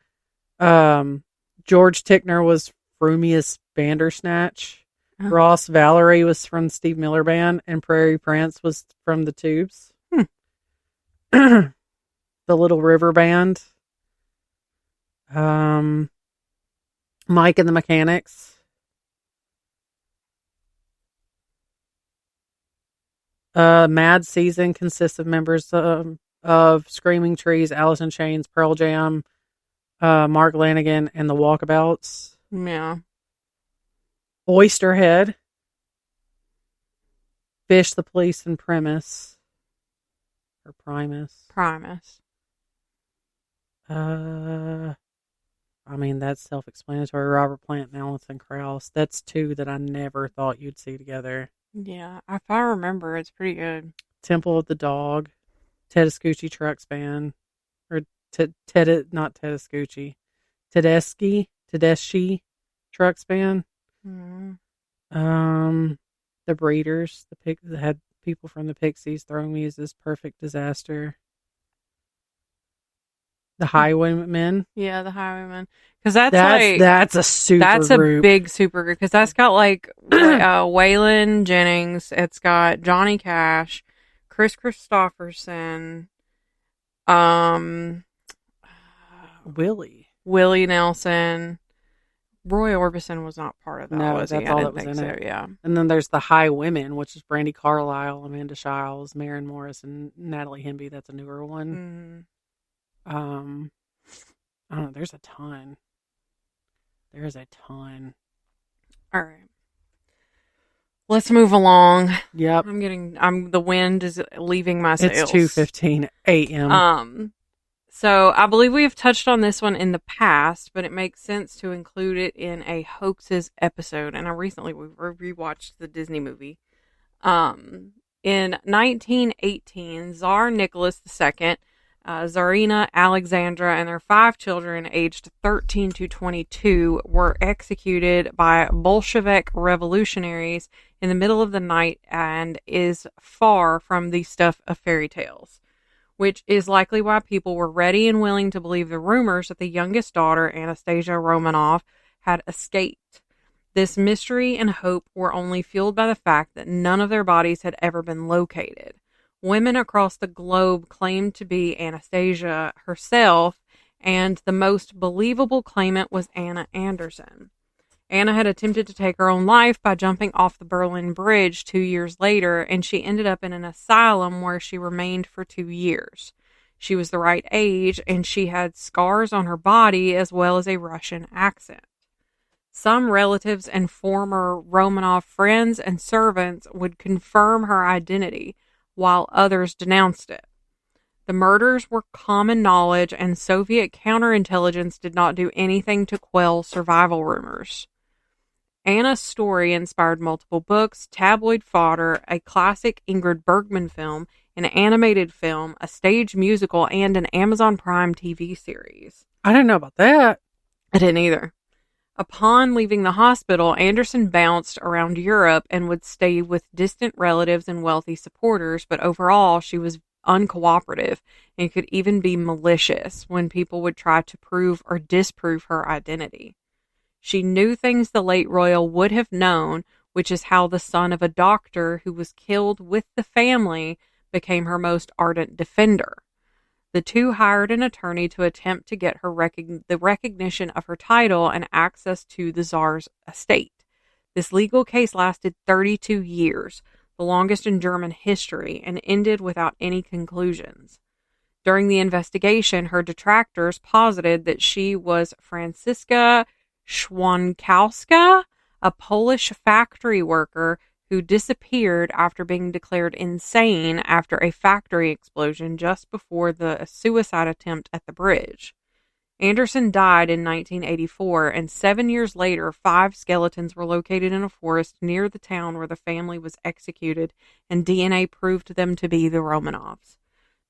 George Tickner was Frumius Bandersnatch. Ross Valerie was from Steve Miller Band, and Prairie Prince was from the Tubes. The Little River Band. Mike and the Mechanics. Mad Season consists of members of Screaming Trees, Alice in Chains, Pearl Jam, Mark Lanigan, and the Walkabouts. Yeah. Oysterhead, Fish, the Police, and Primus. Or Primus. I mean, that's self-explanatory. Robert Plant and Alison Krauss. That's two that I never thought you'd see together. Yeah, if I remember, it's pretty good. Temple of the Dog, Tedeschi Trucks Band, or not Tedeschi, Tedeschi Trucks Band. Mm-hmm. The Breeders, that had people from the Pixies, Throwing Muses, Perfect Disaster. The Highwaymen. Yeah, the Highwaymen. Because that's a super group. A big super group. Because that's got like Waylon Jennings. It's got Johnny Cash, Chris Christopherson, Willie Nelson. Roy Orbison was not part of that. No, was that's he? all I that didn't was think in so. it. Yeah. And then there's the Highwomen, which is Brandy Carlisle, Amanda Shiles, Maren Morris, and Natalie Hemby. That's a newer one. Mm-hmm. I don't know. There's a ton. There is a ton. All right. Let's move along. Yep. The wind is leaving my sails. It's 2:15 a.m. So I believe we have touched on this one in the past, but it makes sense to include it in a Hoaxes episode. And I recently rewatched the Disney movie. In 1918, Tsar Nicholas II, Tsarina Alexandra, and their 5 children aged 13 to 22 were executed by Bolshevik revolutionaries in the middle of the night and is far from the stuff of fairy tales, which is likely why people were ready and willing to believe the rumors that the youngest daughter, Anastasia Romanov, had escaped. This mystery and hope were only fueled by the fact that none of their bodies had ever been located. Women across the globe claimed to be Anastasia herself, and the most believable claimant was Anna Anderson. Anna had attempted to take her own life by jumping off the Berlin Bridge 2 years later, and she ended up in an asylum where she remained for 2 years. She was the right age, and she had scars on her body as well as a Russian accent. Some relatives and former Romanov friends and servants would confirm her identity, while others denounced it. The murders were common knowledge, and Soviet counterintelligence did not do anything to quell survival rumors. Anna's story inspired multiple books, tabloid fodder, a classic Ingrid Bergman film, an animated film, a stage musical, and an Amazon Prime TV series. I didn't know about that. I didn't either. Upon leaving the hospital, Anderson bounced around Europe and would stay with distant relatives and wealthy supporters, but overall she was uncooperative and could even be malicious when people would try to prove or disprove her identity. She knew things the late royal would have known, which is how the son of a doctor who was killed with the family became her most ardent defender. The two hired an attorney to attempt to get her the recognition of her title and access to the Tsar's estate. This legal case lasted 32 years, the longest in German history, and ended without any conclusions. During the investigation, her detractors posited that she was Franziska Schwankowska, a Polish factory worker who disappeared after being declared insane after a factory explosion just before the suicide attempt at the bridge. Anderson died in 1984, and 7 years later, 5 skeletons were located in a forest near the town where the family was executed, and DNA proved them to be the Romanovs.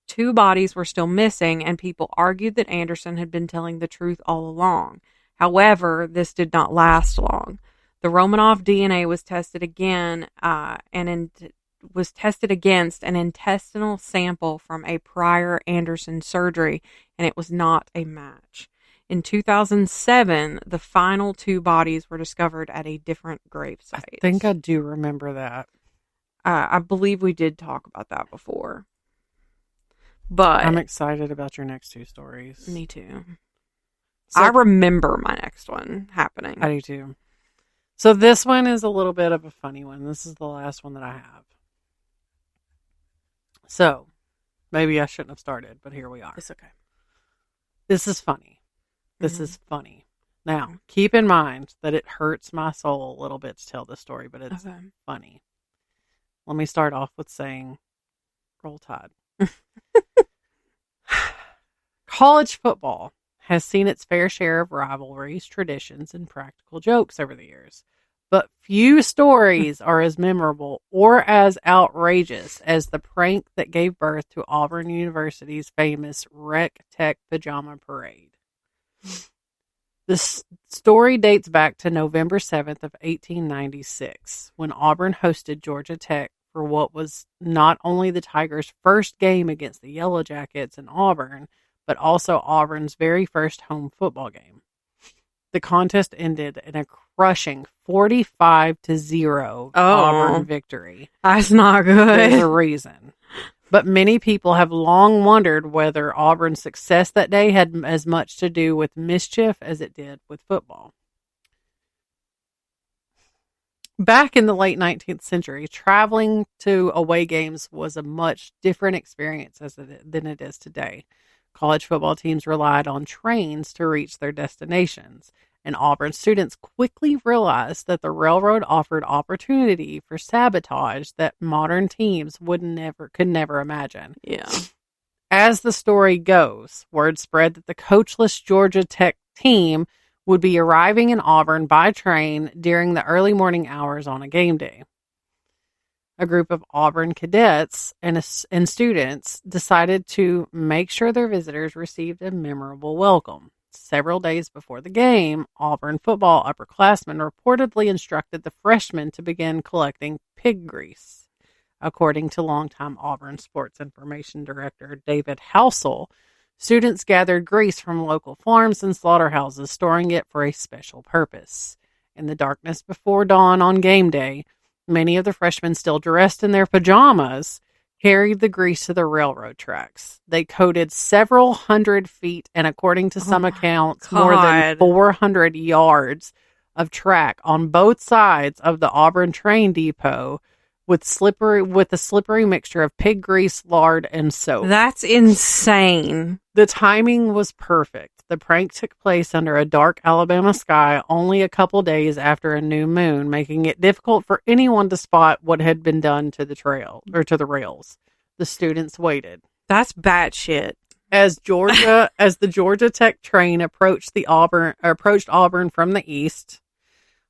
2 bodies were still missing, and people argued that Anderson had been telling the truth all along. However, this did not last long. The Romanov DNA was tested again was tested against an intestinal sample from a prior Anderson surgery, and it was not a match. In 2007, the final 2 bodies were discovered at a different gravesite. I think I do remember that. I believe we did talk about that before. But I'm excited about your next 2 stories. Me too. So, I remember my next one happening. I do too. So this one is a little bit of a funny one. This is the last one that I have. So, maybe I shouldn't have started, but here we are. It's okay. This is funny. This is funny. Now, keep in mind that it hurts my soul a little bit to tell this story, but it's funny. Let me start off with saying, roll tide. College football has seen its fair share of rivalries, traditions, and practical jokes over the years. But few stories are as memorable or as outrageous as the prank that gave birth to Auburn University's famous Rec Tech Pajama Parade. The story dates back to November 7th of 1896, when Auburn hosted Georgia Tech for what was not only the Tigers' first game against the Yellow Jackets in Auburn, but also Auburn's very first home football game. The contest ended in a crushing 45-0 Auburn victory. That's not good. There's a reason. But many people have long wondered whether Auburn's success that day had as much to do with mischief as it did with football. Back in the late 19th century, traveling to away games was a much different experience than it is today. College football teams relied on trains to reach their destinations, and Auburn students quickly realized that the railroad offered opportunity for sabotage that modern teams could never imagine. Yeah. As the story goes, word spread that the coachless Georgia Tech team would be arriving in Auburn by train during the early morning hours on a game day. A group of Auburn cadets and students decided to make sure their visitors received a memorable welcome. Several days before the game, Auburn football upperclassmen reportedly instructed the freshmen to begin collecting pig grease. According to longtime Auburn Sports Information Director David Housel, students gathered grease from local farms and slaughterhouses, storing it for a special purpose. In the darkness before dawn on game day, many of the freshmen, still dressed in their pajamas, carried the grease to the railroad tracks. They coated several hundred feet and, according to some accounts, more than 400 yards of track on both sides of the Auburn train depot with a slippery mixture of pig grease, lard, and soap. That's insane. The timing was perfect. The prank took place under a dark Alabama sky only a couple days after a new moon, making it difficult for anyone to spot what had been done to the rails. The students waited. That's batshit. As the Georgia Tech train approached Auburn from the east,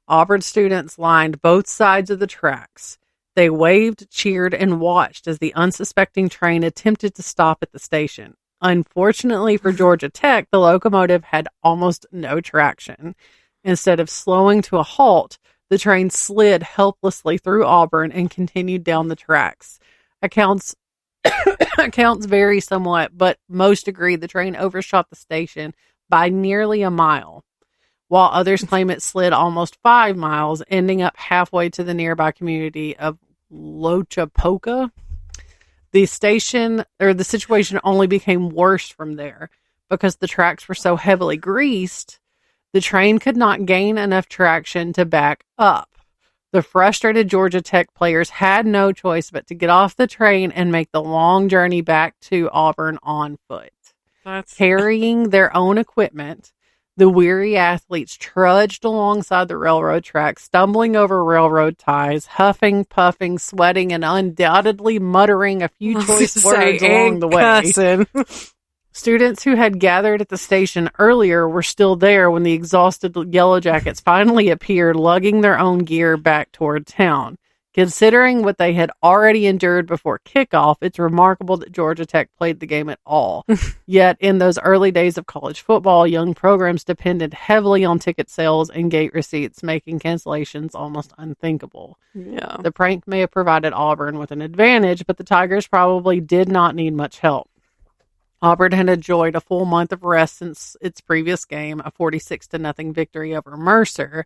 Auburn students lined both sides of the tracks. They waved, cheered, and watched as the unsuspecting train attempted to stop at the station. Unfortunately for Georgia Tech, the locomotive had almost no traction. Instead of slowing to a halt, the train slid helplessly through Auburn and continued down the tracks. Accounts vary somewhat, but most agree the train overshot the station by nearly a mile, while others claim it slid almost 5 miles, ending up halfway to the nearby community of Lochapoka. The situation only became worse from there because the tracks were so heavily greased, the train could not gain enough traction to back up. The frustrated Georgia Tech players had no choice but to get off the train and make the long journey back to Auburn on foot. Carrying their own equipment, the weary athletes trudged alongside the railroad tracks, stumbling over railroad ties, huffing, puffing, sweating, and undoubtedly muttering a few choice words along the way. Students who had gathered at the station earlier were still there when the exhausted Yellow Jackets finally appeared, lugging their own gear back toward town. Considering what they had already endured before kickoff, it's remarkable that Georgia Tech played the game at all. Yet, in those early days of college football, young programs depended heavily on ticket sales and gate receipts, making cancellations almost unthinkable. Yeah. The prank may have provided Auburn with an advantage, but the Tigers probably did not need much help. Auburn had enjoyed a full month of rest since its previous game, a 46-0 victory over Mercer.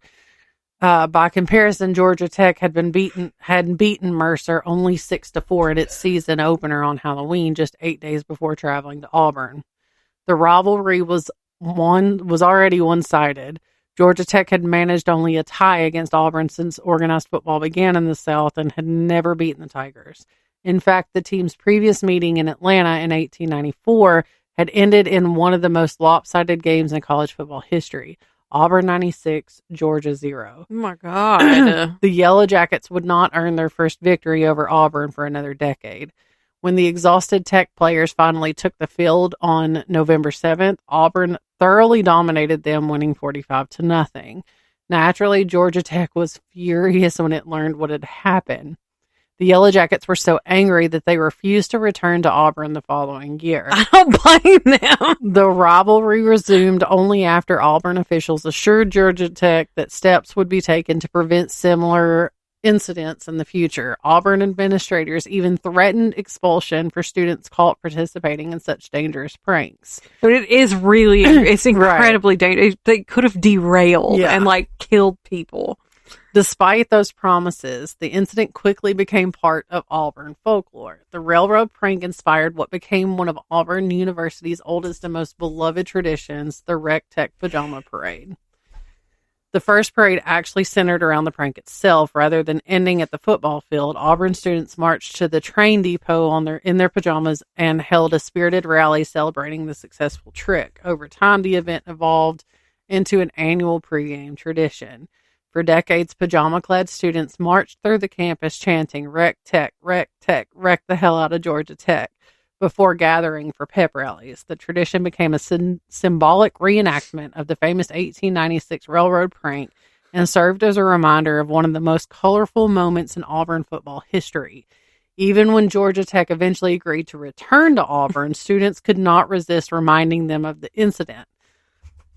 By comparison, Georgia Tech had beaten Mercer only 6-4 in its season opener on Halloween, just 8 days before traveling to Auburn. The rivalry was already one-sided. Georgia Tech had managed only a tie against Auburn since organized football began in the South and had never beaten the Tigers. In fact, the team's previous meeting in Atlanta in 1894 had ended in one of the most lopsided games in college football history. Auburn 96, Georgia 0. Oh my God. The Yellow Jackets would not earn their first victory over Auburn for another decade. When the exhausted Tech players finally took the field on November 7th, Auburn thoroughly dominated them, winning 45-0. Naturally, Georgia Tech was furious when it learned what had happened. The Yellow Jackets were so angry that they refused to return to Auburn the following year. I don't blame them. The rivalry resumed only after Auburn officials assured Georgia Tech that steps would be taken to prevent similar incidents in the future. Auburn administrators even threatened expulsion for students caught participating in such dangerous pranks. But it is really, it's incredibly dangerous. They could have derailed and killed people. Despite those promises, the incident quickly became part of Auburn folklore. The railroad prank inspired what became one of Auburn University's oldest and most beloved traditions, the Rec Tech Pajama Parade. The first parade actually centered around the prank itself rather than ending at the football field. Auburn students marched to the train depot in their pajamas and held a spirited rally celebrating the successful trick. Over time, the event evolved into an annual pregame tradition. For decades, pajama-clad students marched through the campus chanting, "Wreck Tech, wreck Tech, wreck the hell out of Georgia Tech," before gathering for pep rallies. The tradition became a symbolic reenactment of the famous 1896 railroad prank and served as a reminder of one of the most colorful moments in Auburn football history. Even when Georgia Tech eventually agreed to return to Auburn, students could not resist reminding them of the incident.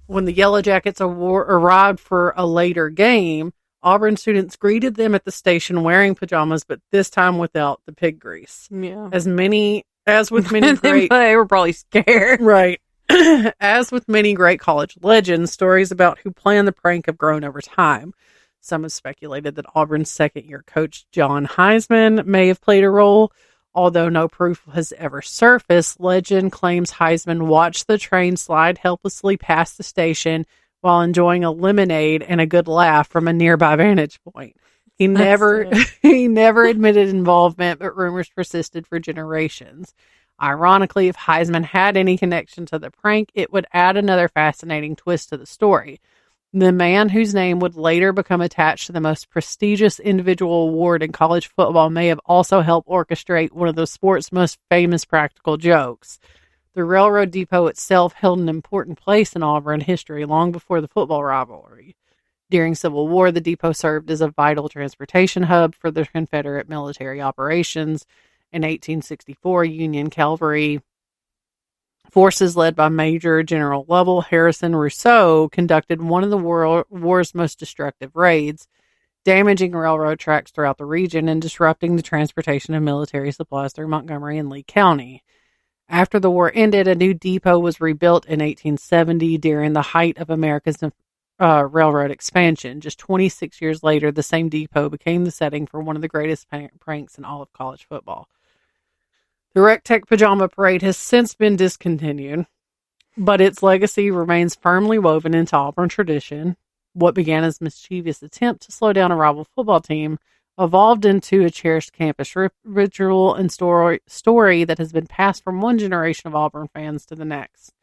When the Yellow Jackets arrived for a later game, Auburn students greeted them at the station wearing pajamas, but this time without the pig grease. Yeah. As with many great... They were probably scared. Right. As with many great college legends, stories about who planned the prank have grown over time. Some have speculated that Auburn's second-year coach, John Heisman, may have played a role. Although no proof has ever surfaced, legend claims Heisman watched the train slide helplessly past the station while enjoying a lemonade and a good laugh from a nearby vantage point. He never admitted involvement, but rumors persisted for generations. Ironically, if Heisman had any connection to the prank, it would add another fascinating twist to the story. The man whose name would later become attached to the most prestigious individual award in college football may have also helped orchestrate one of the sport's most famous practical jokes. The railroad depot itself held an important place in Auburn history long before the football rivalry. During Civil War, the depot served as a vital transportation hub for the Confederate military operations. In 1864, Union cavalry forces led by Major General Lovell Harrison Rousseau conducted one of the war's most destructive raids, damaging railroad tracks throughout the region and disrupting the transportation of military supplies through Montgomery and Lee County. After the war ended, a new depot was rebuilt in 1870 during the height of America's railroad expansion. Just 26 years later, the same depot became the setting for one of the greatest pranks in all of college football. The Rec Tech Pajama Parade has since been discontinued, but its legacy remains firmly woven into Auburn tradition. What began as a mischievous attempt to slow down a rival football team evolved into a cherished campus ritual and story that has been passed from one generation of Auburn fans to the next.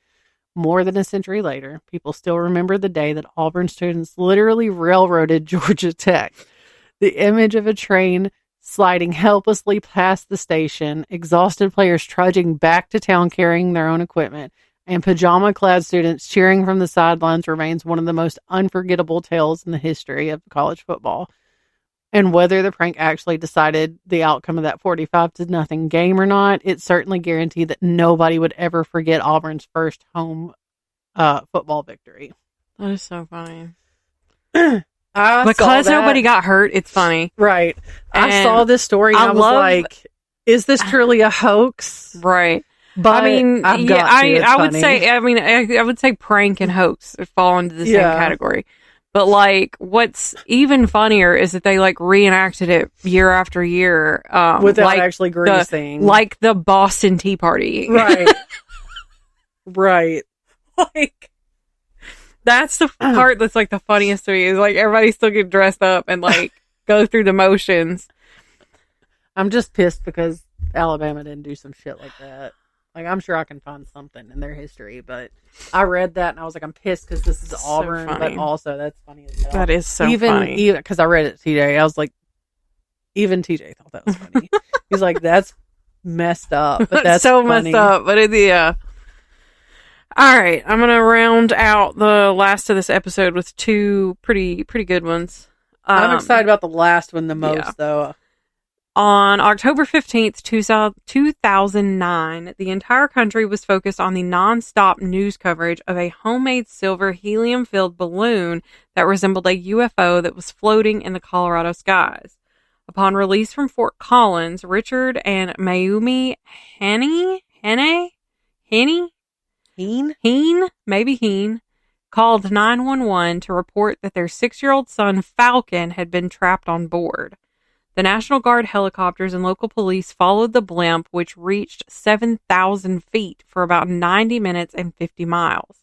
More than a century later, people still remember the day that Auburn students literally railroaded Georgia Tech. The image of a train sliding helplessly past the station, exhausted players trudging back to town carrying their own equipment, and pajama-clad students cheering from the sidelines remains one of the most unforgettable tales in the history of college football. And whether the prank actually decided the outcome of that 45-0 game or not, it certainly guaranteed that nobody would ever forget Auburn's first home football victory. That is so funny. Because nobody got hurt, it's funny. Right. I saw this story and I was like, is this truly a hoax? Right. But I mean, I would say prank and hoax fall into the same category. But what's even funnier is that they reenacted it year after year, without actually greasing, like the Boston Tea Party. Right. Right. That's the part that's the funniest to me is everybody still get dressed up and go through the motions. I'm just pissed because Alabama didn't do some shit like that. Like, I'm sure I can find something in their history, but I read that and I was like, I'm pissed because this is Auburn, but also that's funny as hell. That is so funny. Even because I read it to TJ, I was like, even TJ thought that was funny. He's like, that's messed up, but that's so funny. messed up, but yeah. All right, I'm gonna round out the last of this episode with two pretty good ones. I'm excited about the last one the most, though. On October 15th, 2009, the entire country was focused on the non-stop news coverage of a homemade silver helium-filled balloon that resembled a UFO that was floating in the Colorado skies. Upon release from Fort Collins, Richard and Mayumi Heen called 911 to report that their 6-year-old son Falcon had been trapped on board. The National Guard helicopters and local police followed the blimp, which reached 7,000 feet for about 90 minutes and 50 miles.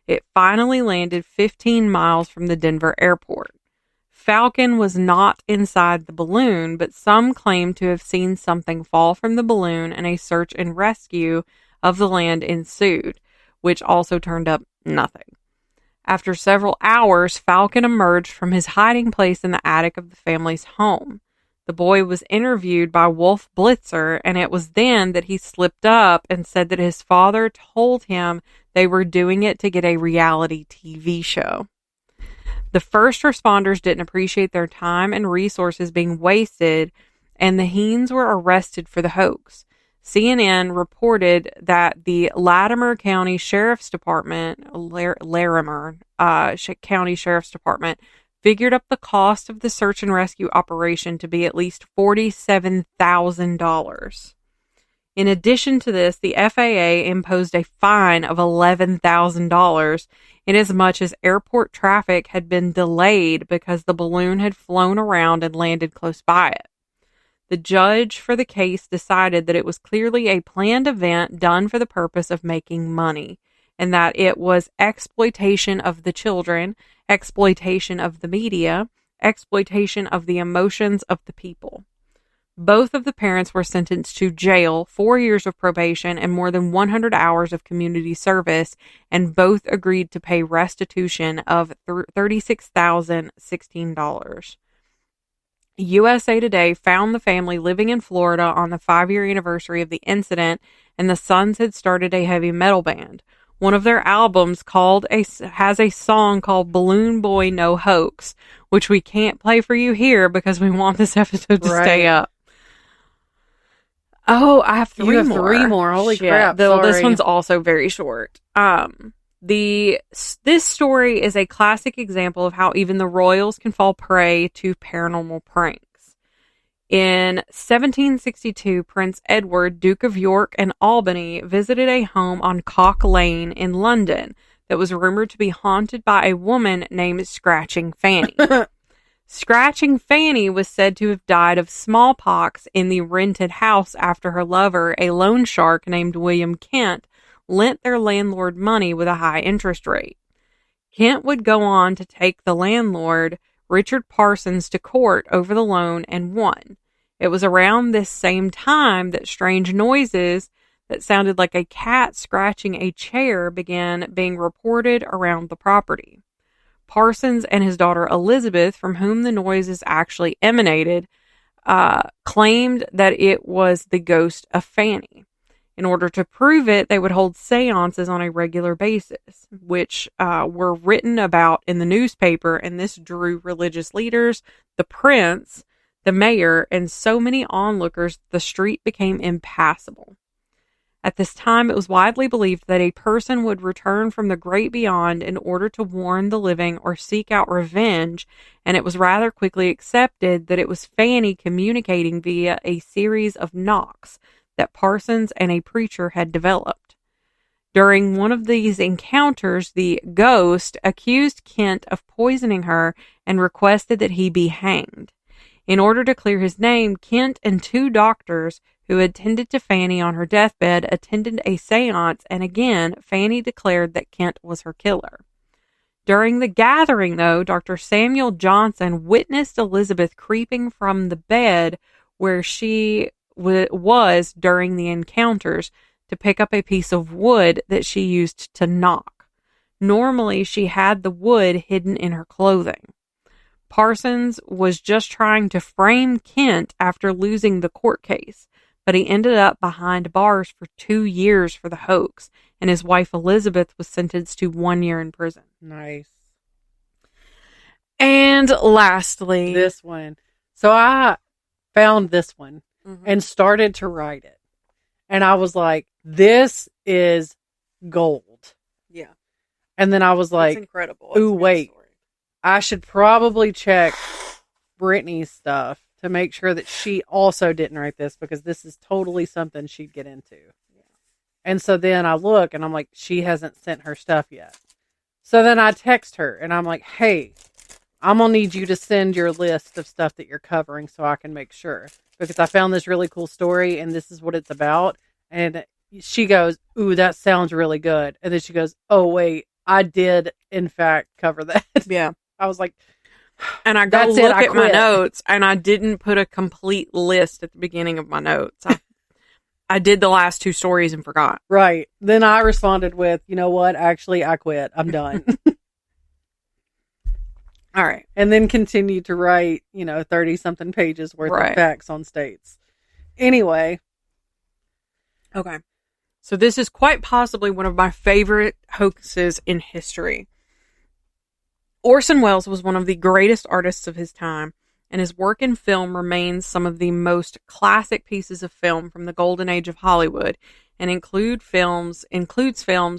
It finally landed 15 miles from the Denver airport. Falcon was not inside the balloon, but some claim to have seen something fall from the balloon, and a search and rescue of the land ensued, which also turned up nothing. After several hours, Falcon emerged from his hiding place in the attic of the family's home. The boy was interviewed by Wolf Blitzer, and it was then that he slipped up and said that his father told him they were doing it to get a reality TV show. The first responders didn't appreciate their time and resources being wasted, and the Heens were arrested for the hoax. CNN reported that the Larimer County Sheriff's Department, County Sheriff's Department, figured up the cost of the search and rescue operation to be at least $47,000. In addition to this, the FAA imposed a fine of $11,000 inasmuch as airport traffic had been delayed because the balloon had flown around and landed close by it. The judge for the case decided that it was clearly a planned event done for the purpose of making money, and that it was exploitation of the children, exploitation of the media, exploitation of the emotions of the people. Both of the parents were sentenced to jail, 4 years of probation, and more than 100 hours of community service, and both agreed to pay restitution of $36,016. USA Today found the family living in Florida on the 5-year anniversary of the incident, and the sons had started a heavy metal band. One of their albums has a song called Balloon Boy No Hoax, which we can't play for you here because we want this episode to stay up. Oh, I have three more. Holy crap. This one's also very short. This story is a classic example of how even the royals can fall prey to paranormal pranks. In 1762, Prince Edward, Duke of York and Albany, visited a home on Cock Lane in London that was rumored to be haunted by a woman named Scratching Fanny. Scratching Fanny was said to have died of smallpox in the rented house after her lover, a loan shark named William Kent, lent their landlord money with a high interest rate. Kent would go on to take the landlord, Richard Parsons, to court over the loan and won. It was around this same time that strange noises that sounded like a cat scratching a chair began being reported around the property. Parsons and his daughter Elizabeth, from whom the noises actually emanated, claimed that it was the ghost of Fanny. In order to prove it, they would hold seances on a regular basis, which were written about in the newspaper, and this drew religious leaders, the prince, the mayor, and so many onlookers the street became impassable. At this time, it was widely believed that a person would return from the great beyond in order to warn the living or seek out revenge, and it was rather quickly accepted that it was Fanny communicating via a series of knocks that Parsons and a preacher had developed. During one of these encounters, the ghost accused Kent of poisoning her and requested that he be hanged. In order to clear his name, Kent and 2 doctors who attended to Fanny on her deathbed attended a seance, and again, Fanny declared that Kent was her killer. During the gathering, though, Dr. Samuel Johnson witnessed Elizabeth creeping from the bed where she was during the encounters to pick up a piece of wood that she used to knock. Normally, she had the wood hidden in her clothing. Parsons was just trying to frame Kent after losing the court case, but he ended up behind bars for 2 years for the hoax, and his wife Elizabeth was sentenced to 1 year in prison. Nice. And lastly, this one. So I found this one and started to write it. And I was like, this is gold. Yeah. And then I was like, it's incredible. Ooh, wait. I should probably check Brittany's stuff to make sure that she also didn't write this, because this is totally something she'd get into. Yeah. And so then I look and I'm like, she hasn't sent her stuff yet. So then I text her and I'm like, hey, I'm going to need you to send your list of stuff that you're covering so I can make sure, because I found this really cool story and this is what it's about. And she goes, ooh, that sounds really good. And then she goes, oh, wait, I did in fact cover that. Yeah. I was like, and I go look at my notes, and I didn't put a complete list at the beginning of my notes. I did the last 2 stories and forgot. Right. Then I responded with, you know what? Actually, I quit. I'm done. All right. And then continued to write, 30-something pages worth of facts on states. Anyway. Okay. So this is quite possibly one of my favorite hoaxes in history. Orson Welles was one of the greatest artists of his time, and his work in film remains some of the most classic pieces of film from the golden age of Hollywood, and includes films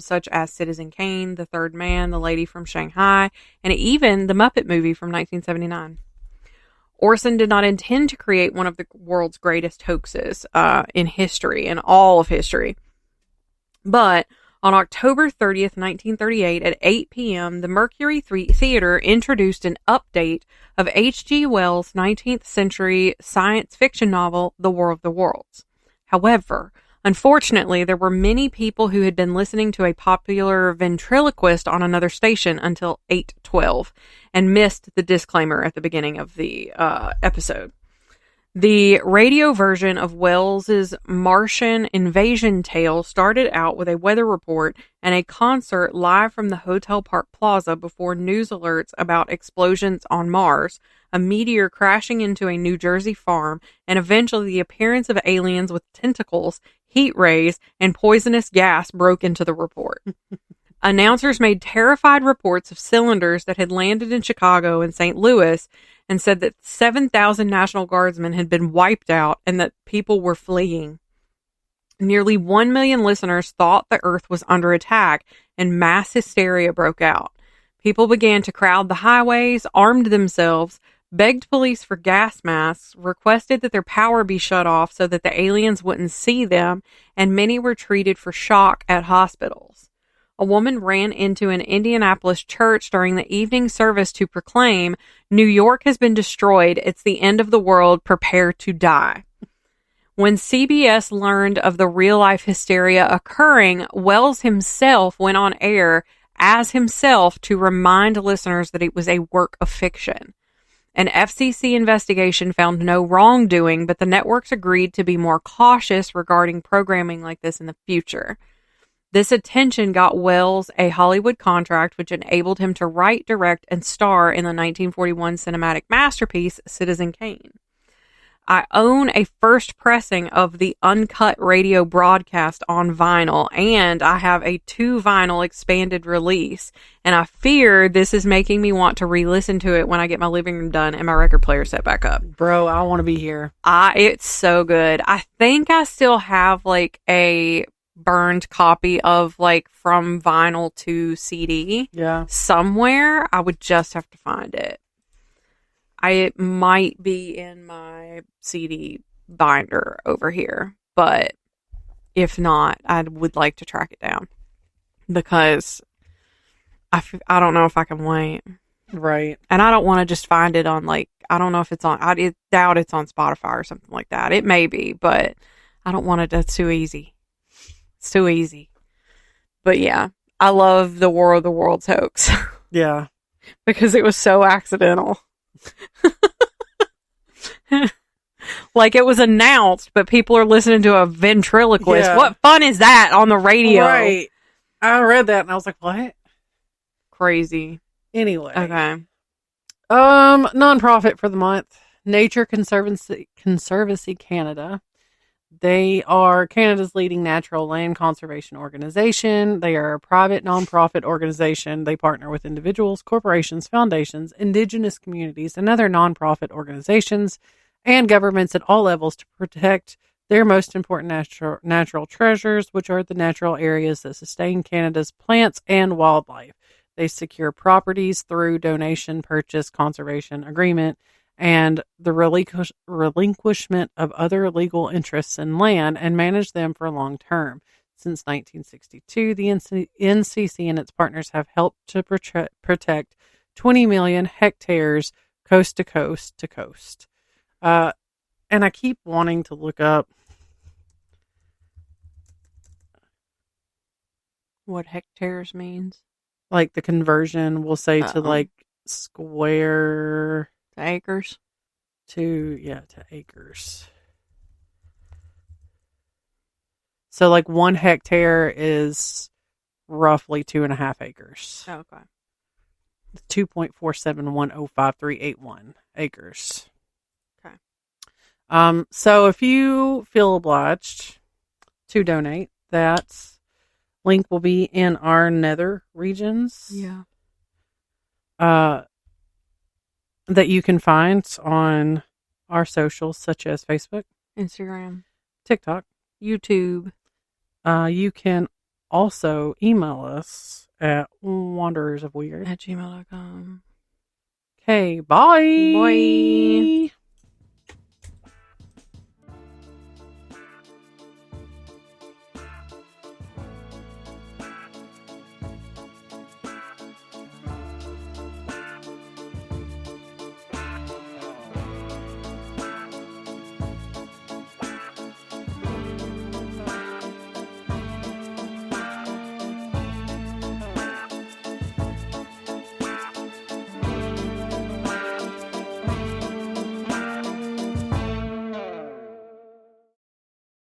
such as Citizen Kane, The Third Man, The Lady from Shanghai, and even The Muppet Movie from 1979. Orson did not intend to create one of the world's greatest hoaxes in history, in all of history. But on October 30th, 1938, at 8 p.m., the Mercury Theater introduced an update of H.G. Wells' 19th century science fiction novel, The War of the Worlds. However, unfortunately, there were many people who had been listening to a popular ventriloquist on another station until 8:12 and missed the disclaimer at the beginning of the episode. The radio version of Wells's Martian invasion tale started out with a weather report and a concert live from the Hotel Park Plaza before news alerts about explosions on Mars, a meteor crashing into a New Jersey farm, and eventually the appearance of aliens with tentacles, heat rays, and poisonous gas broke into the report. Announcers made terrified reports of cylinders that had landed in Chicago and St. Louis, and said that 7,000 National Guardsmen had been wiped out and that people were fleeing. Nearly 1 million listeners thought the Earth was under attack, and mass hysteria broke out. People began to crowd the highways, armed themselves, begged police for gas masks, requested that their power be shut off so that the aliens wouldn't see them, and many were treated for shock at hospitals. A woman ran into an Indianapolis church during the evening service to proclaim, "New York has been destroyed. It's the end of the world. Prepare to die." When CBS learned of the real-life hysteria occurring, Wells himself went on air as himself to remind listeners that it was a work of fiction. An FCC investigation found no wrongdoing, but the networks agreed to be more cautious regarding programming like this in the future. This attention got Wells a Hollywood contract, which enabled him to write, direct, and star in the 1941 cinematic masterpiece, Citizen Kane. I own a first pressing of the uncut radio broadcast on vinyl, and I have a 2-vinyl expanded release, and I fear this is making me want to re-listen to it when I get my living room done and my record player set back up. Bro, I want to be here. It's so good. I think I still have like a burned copy of like from vinyl to CD somewhere. I would just have to find it. It might be in my CD binder over here, but if not, I would like to track it down because I don't know if I can wait. Right. And I don't want to just find it on like, I don't know if it's on, I doubt it's on Spotify or something like that. It may be, but I don't want it. That's too easy. It's too easy. But yeah, I love the War of the Worlds hoax. Yeah. Because it was so accidental. Like it was announced, but people are listening to a ventriloquist. Yeah. What fun is that on the radio? Right. I read that and I was like, what? Crazy. Anyway. Okay. Nonprofit for the month. Nature Conservancy Canada. They are Canada's leading natural land conservation organization. They are a private nonprofit organization. They partner with individuals, corporations, foundations, indigenous communities, and other nonprofit organizations and governments at all levels to protect their most important natural treasures, which are the natural areas that sustain Canada's plants and wildlife. They secure properties through donation, purchase, conservation agreement, and the relinquishment of other legal interests in land and manage them for long term. Since 1962, the NCC and its partners have helped to protect 20 million hectares coast to coast to coast. And I keep wanting to look up what hectares means. Like the conversion, we'll say to like square to acres. To acres. So like 1 hectare is roughly 2.5 acres. Oh, okay. 2.47105,381 acres. Okay. So if you feel obliged to donate, that link will be in our nether regions. Yeah. That you can find on our socials such as Facebook, Instagram, TikTok, YouTube. You can also email us at wanderersofweird@gmail.com. Okay, bye. Bye.